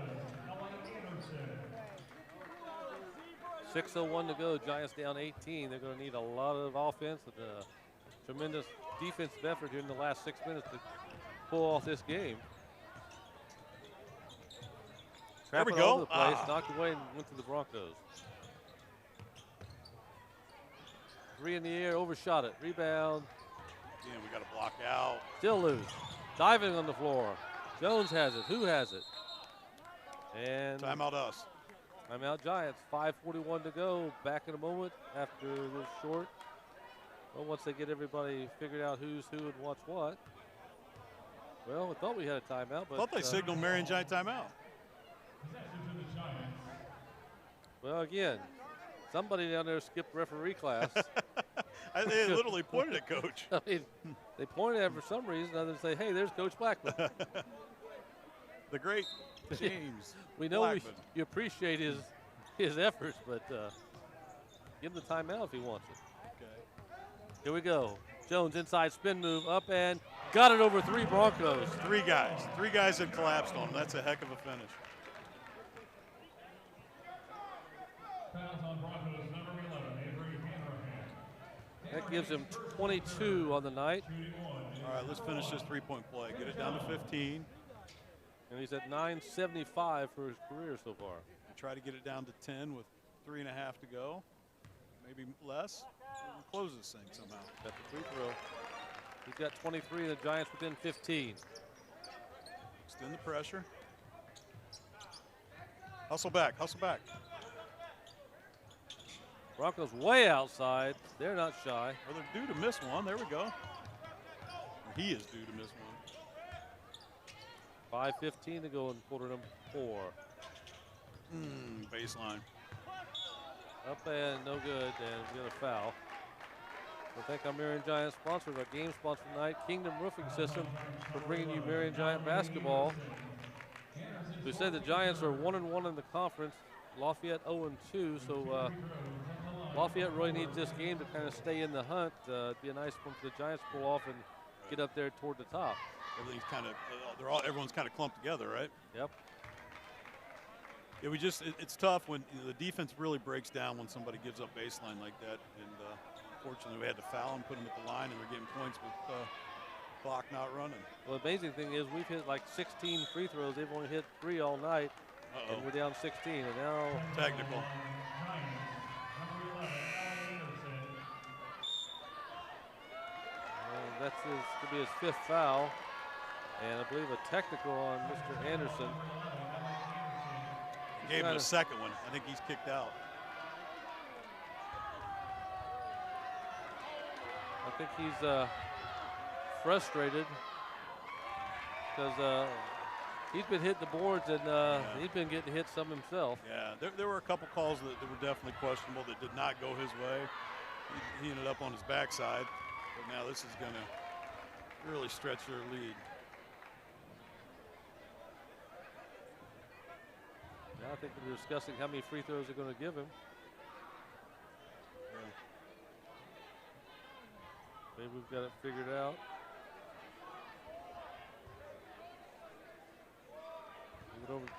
6:01 to go. Giants down 18. They're going to need a lot of offense and a tremendous defensive effort here in the last 6 minutes to pull off this game. There we Trap it go. all over the place, knocked away and went to the Broncos. 3 in the air, overshot it. Rebound. Again, we got to block out. Still loose. Diving on the floor. Jones has it. Who has it? And timeout us. Timeout Giants. 5:41 to go. Back in a moment after this short. Well, once they get everybody figured out who's who and what's what. Well, we thought we had a timeout, but I thought they signaled Marion Giant timeout. Well, again, somebody down there skipped referee class. They literally pointed at Coach. I mean, they pointed at him for some reason. Others say, "Hey, there's Coach Blackman." The great James. We know Blackman. you appreciate his efforts, but give him the timeout if he wants it. Okay. Here we go. Jones inside spin move up and got it over 3 Broncos. 3 guys. 3 guys had collapsed on him. That's a heck of a finish. That gives him 22 on the night. All right, let's finish this 3-point play. Get it down to 15. And he's at 975 for his career so far. And try to get it down to 10 with 3.5 to go. Maybe less. We'll close this thing somehow. Got the free throw. He's got 23, and the Giants within 15. Extend the pressure. Hustle back, hustle back. Broncos way outside. They're not shy. Well, they're due to miss one. There we go. He is due to miss one. 5:15 to go in quarter number 4. Baseline. Up and no good, and we got a foul. So thank our Marion Giant sponsors, our game sponsor tonight, Kingdom Roofing System, for bringing you Marion Giant basketball. We said the Giants are 1-1 in the conference, Lafayette 0-2, so Lafayette really needs this game to kind of stay in the hunt. It'd be a nice one for the Giants to pull off and get up there toward the top. Everything's kind of, everyone's kind of clumped together, right? Yep. Yeah, it's tough when the defense really breaks down when somebody gives up baseline like that. And unfortunately, we had to foul and put them at the line, and they're getting points with clock not running. Well, the amazing thing is we've hit like 16 free throws. They've only hit 3 all night, and we're down 16. And now technical. That's could be his 5th foul, and I believe a technical on Mr. Anderson. Gave him a second one. I think he's kicked out. I think he's frustrated because he's been hitting the boards and he's been getting hit some himself. Yeah, there were a couple calls that were definitely questionable that did not go his way. He ended up on his backside, but now this is going to really stretch their lead. Now I think they're discussing how many free throws they're going to give him. Yeah. Maybe we've got it figured out.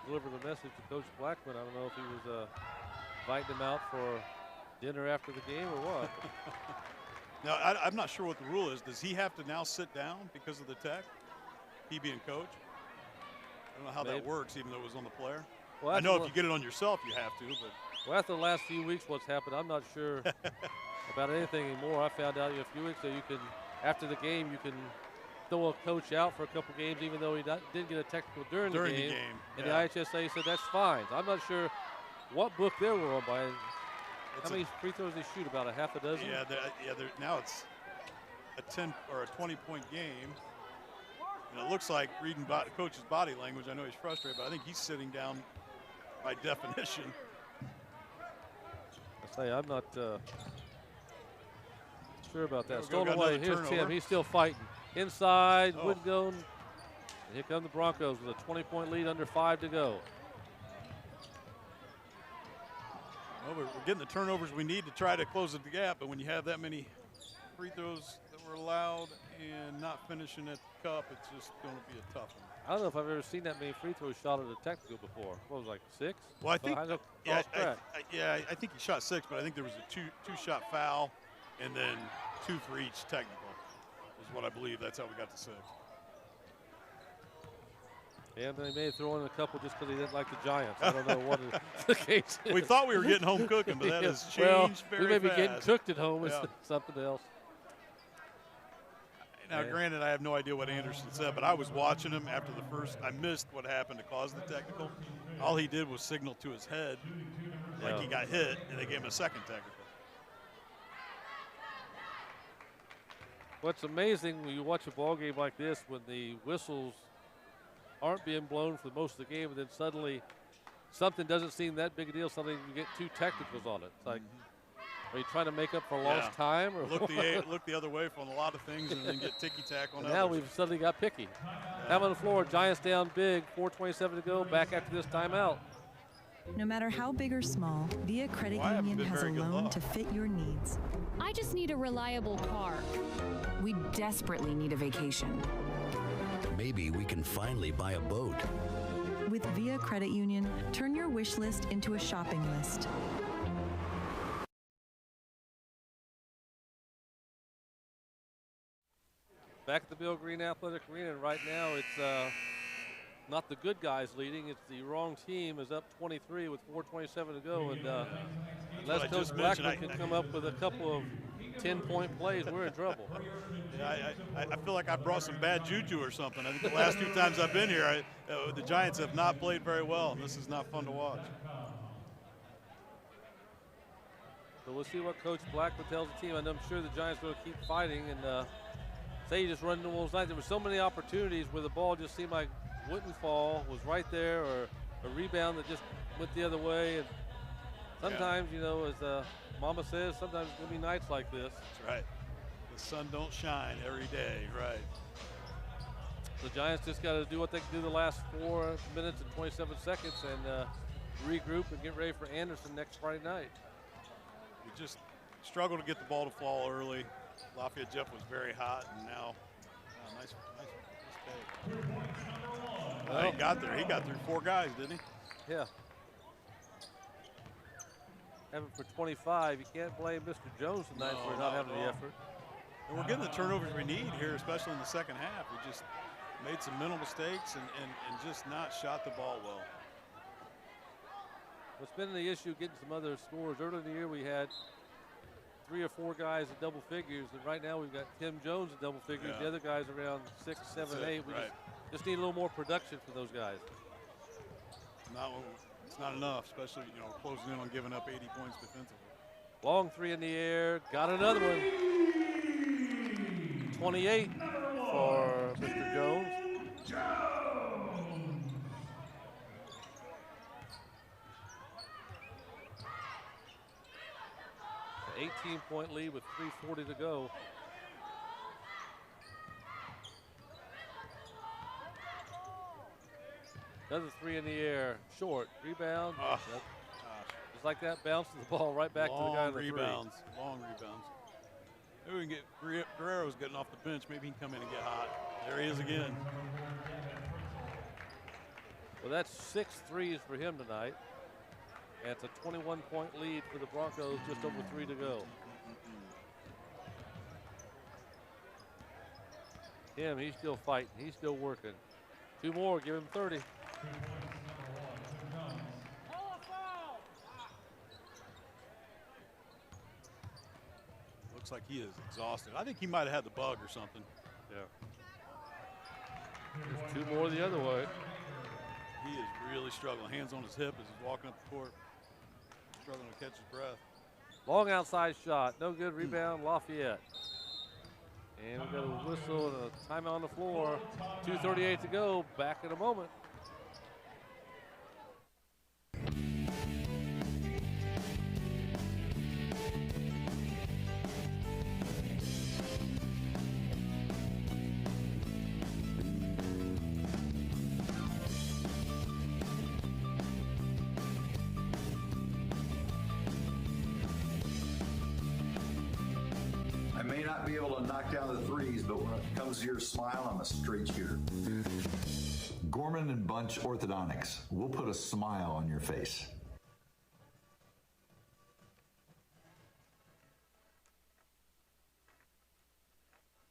deliver the message to Coach Blackman. I don't know if he was inviting him out for dinner after the game or what. Now, I'm not sure what the rule is. Does he have to now sit down because of the tech? He being coach? I don't know how that works, even though it was on the player. Well, I know if you get it on yourself, you have to. But well, after the last few weeks, what's happened, I'm not sure about anything anymore. I found out a few weeks ago you can, after the game, you can throw a coach out for a couple games, even though he didn't get a technical during the game. And the IHSA said that's fine. I'm not sure what book they were on by. How many free throws they shoot? About a half a dozen? Yeah, now it's a 10 or a 20-point game. And it looks like, reading the coach's body language, I know he's frustrated, but I think he's sitting down by definition. I say, I'm not sure about that. Stolen away. Here's Tim. He's still fighting. Inside, wouldn't go. And here come the Broncos with a 20-point lead, under 5 to go. Well, we're getting the turnovers we need to try to close the gap, but when you have that many free throws that were allowed and not finishing at the cup, it's just going to be a tough one. I don't know if I've ever seen that many free throws shot at a technical before. What was it, like 6? Well, I think, I think he shot 6, but I think there was a two-shot foul and then 2 for each technical is what I believe. That's how we got to 6. And they may throw in a couple just because he didn't like the Giants. I don't know what the case is. We thought we were getting home cooking, but that has changed very fast. We may be getting cooked at home. It's something else. Now, granted, I have no idea what Anderson said, but I was watching him after the first. I missed what happened to cause the technical. All he did was signal to his head like he got hit, and they gave him a second technical. What's amazing when you watch a ball game like this, when the whistles aren't being blown for most of the game, and then suddenly something doesn't seem that big a deal, suddenly you get 2 technicals on it. It's like, are you trying to make up for lost time? Or look the other way from a lot of things and then get ticky-tack on others. Now we've suddenly got picky. Down on the floor, Giants down big, 4:27 to go, back after this timeout. No matter how big or small, Via Credit Union has a loan to fit your needs. I just need a reliable car. We desperately need a vacation. Maybe we can finally buy a boat. With Via Credit Union, turn your wish list into a shopping list. Back at the Bill Green Athletic Arena, and right now it's not the good guys leading. It's the wrong team is up 23 with 4:27 to go. And unless Coach Blackman can come up with a couple of 10-point plays, we're in trouble. Yeah, I feel like I brought some bad juju or something. I think the last 2 times I've been here, the Giants have not played very well, and this is not fun to watch. So we'll see what Coach Blackman tells the team, and I'm sure the Giants will keep fighting. And say you just run into those lines. There were so many opportunities where the ball just seemed like wouldn't fall, was right there, or a rebound that just went the other way. And sometimes, you know, as Mama says, sometimes it's going to be nights like this. That's right. The sun don't shine every day, right. The Giants just got to do what they can do the last 4 minutes and 27 seconds and regroup and get ready for Anderson next Friday night. We just struggle to get the ball to fall early. Lafayette Jeff was very hot, and now nice take. Well, he got there. He got through 4 guys, didn't he? Yeah. Having for 25, you can't blame Mr. Jones tonight for not having the effort. And we're getting the turnovers we need here, especially in the second half. We just made some mental mistakes and just not shot the ball well. What's been the issue getting some other scores? Earlier in the year we had 3 or 4 guys at double figures, and right now we've got Tim Jones at double figures. The other guys around 6, 7, 8. We just need a little more production for those guys. It's not enough, especially, you know, closing in on giving up 80 points defensively. Long 3 in the air, got another one. 28 for Mr. Jones. 18-point lead with 3:40 to go. Another 3 in the air, short, rebound. Just like that, bounces the ball right back to the guy in the rebounds. Long rebounds. Maybe we can get Guerrero's getting off the bench. Maybe he can come in and get hot. There he is again. Well, that's 6 threes for him tonight. And it's a 21-point lead for the Broncos, just over 3 to go. He's still fighting. He's still working. 2 more, give him 30. Looks like he is exhausted. I think he might have had the bug or something. Yeah. There's 2 more the other way. He is really struggling. Hands on his hip as he's walking up the court. Struggling to catch his breath. Long outside shot. No good. Rebound, Lafayette. And we've got a whistle and a timeout on the floor. 2:38 to go. Back in a moment. I may not be able to knock down the threes, but when it comes to your smile, I'm a straight shooter. Gorman and Bunch Orthodontics. We'll put a smile on your face.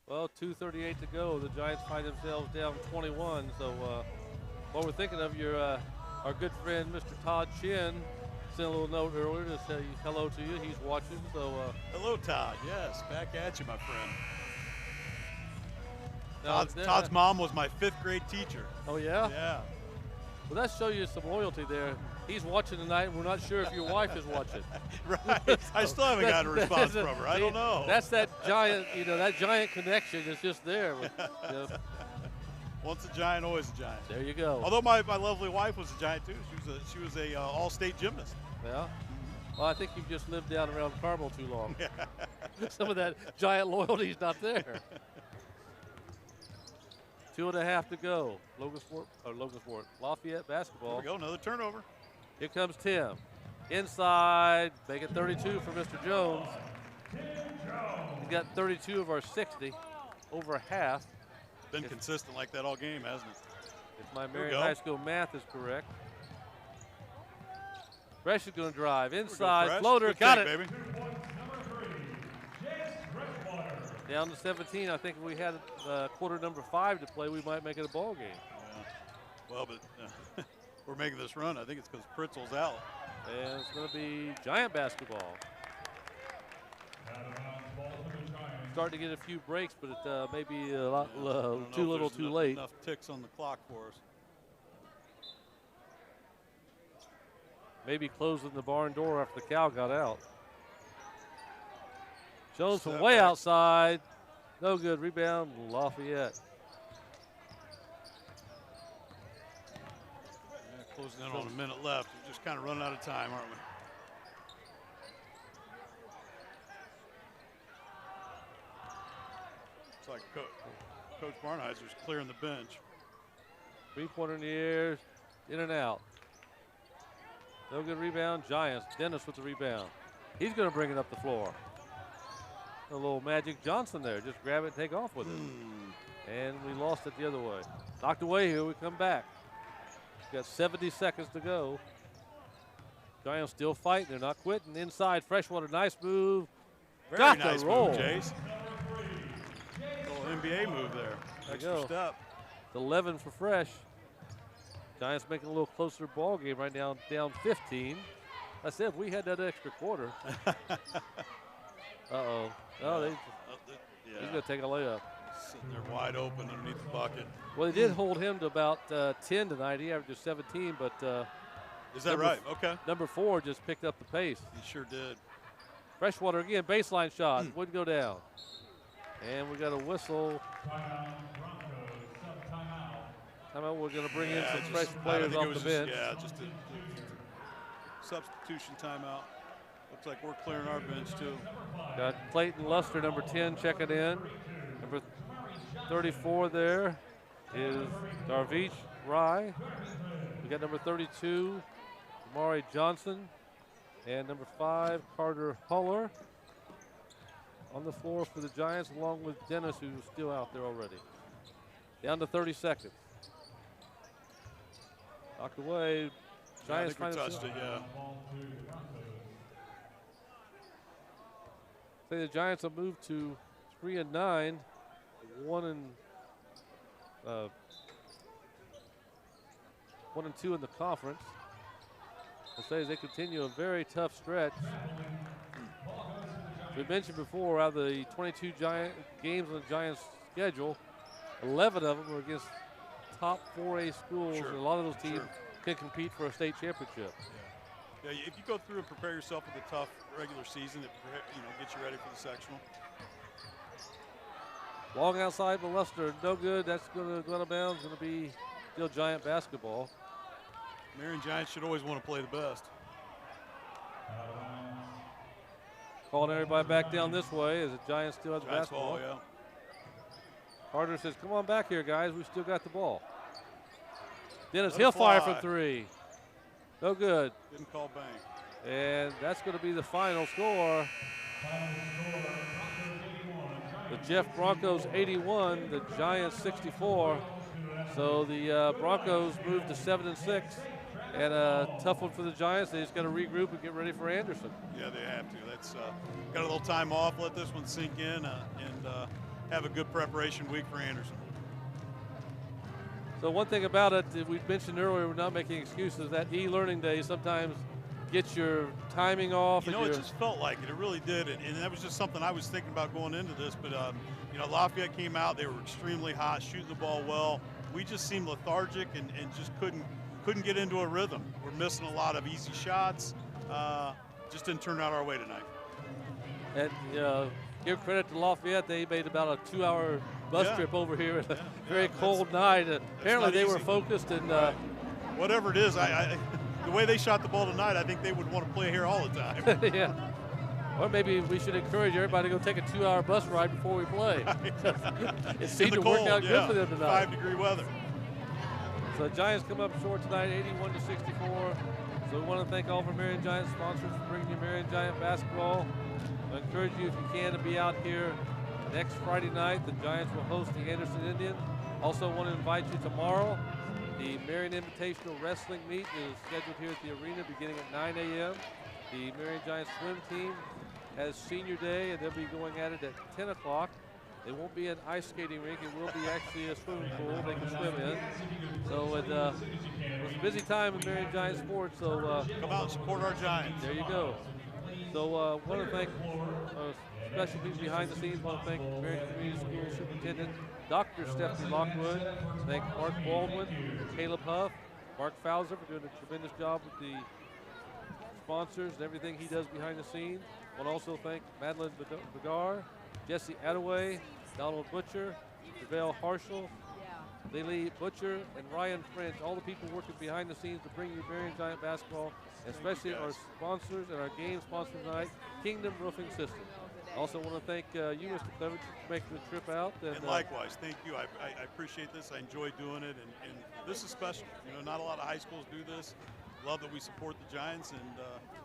Well, 2:38 to go. The Giants find themselves down 21. So what we're thinking of, our good friend, Mr. Todd Chin, sent a little note earlier to say hello to you. He's watching. So hello, Todd. Yes, back at you, my friend. Now, Todd's mom was my 5th grade teacher. Oh, yeah? Yeah. Well, that shows you some loyalty there. He's watching tonight, and we're not sure if your wife is watching. Right. I still haven't gotten a response from her. I don't know. That's that giant, that giant connection is just there. Once a Giant, always a Giant. There you go. Although my lovely wife was a Giant too. She was a all-state gymnast. Yeah. Well, I think you've just lived down around Carmel too long. Some of that Giant loyalty is not there. 2.5 to go. Logansport. Lafayette basketball. There we go. Another turnover. Here comes Tim. Inside. Make it 32 for Mr. Jones. He's got 32 of our 60. Over half. Been consistent like that all game, hasn't it? If my Marion High School math is correct. Fresh is going to drive. Inside. Floater. Good got take, it. Baby. Down to 17. I think if we had quarter number 5 to play, we might make it a ball game. Yeah. Well, but we're making this run. I think it's because Pritzel's out. And it's going to be Giant basketball. Starting to get a few breaks, but it may be a lot too little, too late. Enough ticks on the clock for us. Maybe closing the barn door after the cow got out. Jones from way outside. No good. Rebound, Lafayette. Yeah, closing in on a minute left. We're just kind of running out of time, aren't we? Looks like Coach Barnheiser's clearing the bench. 3-pointer in the air, in and out. No good rebound. Giants. Dennis with the rebound. He's going to bring it up the floor. A little Magic Johnson there. Just grab it and take off with it. And we lost it the other way. Knocked away here. We come back. Got 70 seconds to go. Giants still fighting. They're not quitting. Inside, Freshwater. Nice move. Very nice move, Jace. Little NBA move there. Extra step. 11 for Fresh. Giants making a little closer ball game right now, down 15. I said if we had that extra quarter. Uh-oh. Oh, he's going to take a layup. Sitting there wide open underneath the bucket. Well, they did hold him to about 10 tonight. He averaged 17, but is that right? Okay. Number 4 just picked up the pace. He sure did. Freshwater again, baseline shot. Wouldn't go down. And we got a whistle. Timeout. We're going to bring in some fresh players off the bench. Just a substitution timeout. Looks like we're clearing our bench too. Got Clayton Luster, number 10, checking in. Number 34 there is Darvish Rye. We got number 32, Amari Johnson. And number 5, Carter Huller. On the floor for the Giants, along with Dennis, who's still out there already. Down to 30 seconds. Knocked away. Giants I think we touched it, yeah. Say the Giants have moved to 3-9, 1-2 in the conference. I say as they continue a very tough stretch. We mentioned before, out of the 22 games on the Giants' schedule, 11 of them were against top 4A schools, and a lot of those teams can compete for a state championship. Yeah, if you go through and prepare yourself for the tough regular season, it gets you ready for the sectional. Long outside, but Lester, no good. That's going to go out of bounds. Going to be still Giant basketball. Marion Giants should always want to play the best. Calling everybody back down this way as the Giants still has basketball. Yeah. Carter says, come on back here, guys. We still got the ball. Dennis, he'll fire from 3. No good. Didn't call bang. And that's going to be the final score. The Jeff Broncos 81, the Giants 64. So the Broncos moved to 7-6. And a tough one for the Giants. They just got to regroup and get ready for Anderson. Yeah, they have to. That's got a little time off. Let this one sink in and have a good preparation week for Anderson. So one thing about it, we mentioned earlier, we're not making excuses. That e-learning day sometimes gets your timing off. You know, it just felt like it. It really did. And that was just something I was thinking about going into this. But, Lafayette came out. They were extremely hot, shooting the ball well. We just seemed lethargic and just couldn't get into a rhythm. We're missing a lot of easy shots. Just didn't turn out our way tonight. And give credit to Lafayette. They made about a 2-hour bus trip over here at a very cold night. Apparently they were focused and whatever it is, the way they shot the ball tonight, I think they would want to play here all the time. Yeah. Or maybe we should encourage everybody to go take a 2-hour bus ride before we play. It seemed to work out good for them tonight. 5-degree weather. So the Giants come up short tonight, 81-64. So we want to thank all of our Marion Giants sponsors for bringing you Marion Giant basketball. I encourage you, if you can, to be out here next Friday night. The Giants will host the Anderson Indians. Also want to invite you tomorrow. The Marion Invitational Wrestling Meet is scheduled here at the arena beginning at 9 a.m. The Marion Giants swim team has senior day, and they'll be going at it at 10 o'clock. It won't be an ice skating rink. It will be actually a swimming pool they can swim in. So it was a busy time in Marion Giant sports. So come out and support our Giants. There you go. So want to thank special people behind the scenes. Want to thank Marion Community School Superintendent Dr. Stephanie Lockwood. Thank Mark Baldwin, Caleb Huff, Mark Fowler for doing a tremendous job with the sponsors and everything he does behind the scenes. Want to also thank Madeline Begar, Jesse Attaway, Donald Butcher, JaVale Harshall, Lily Butcher, and Ryan French, all the people working behind the scenes to bring you Marion Giant basketball, especially our sponsors and our game sponsor tonight, Kingdom Roofing Systems. Also want to thank you, Mr. Cleveridge, for making the trip out. And likewise, thank you. I appreciate this. I enjoy doing it, and this is special. Not a lot of high schools do this. Love that we support the Giants, and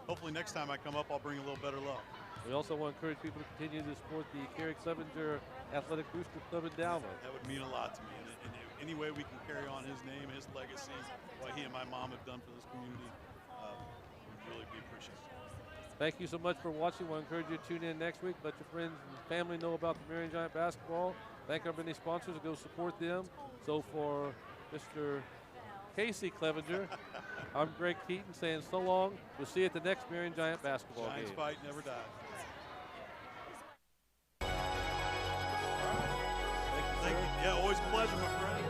hopefully next time I come up, I'll bring a little better love. We also want to encourage people to continue to support the Kerry Clevenger Athletic Booster Club Endowment. That would mean a lot to me, and any way we can carry on his name, his legacy, what he and my mom have done for this community, would really be appreciated. Thank you so much for watching. I want to encourage you to tune in next week. Let your friends and family know about the Marion Giant basketball. Thank our many sponsors and go support them. So for Mr. Casey Clevenger, I'm Greg Keaton saying so long. We'll see you at the next Marion Giant basketball Giants game. fight never dies. Thank you. Yeah, always a pleasure, my friend.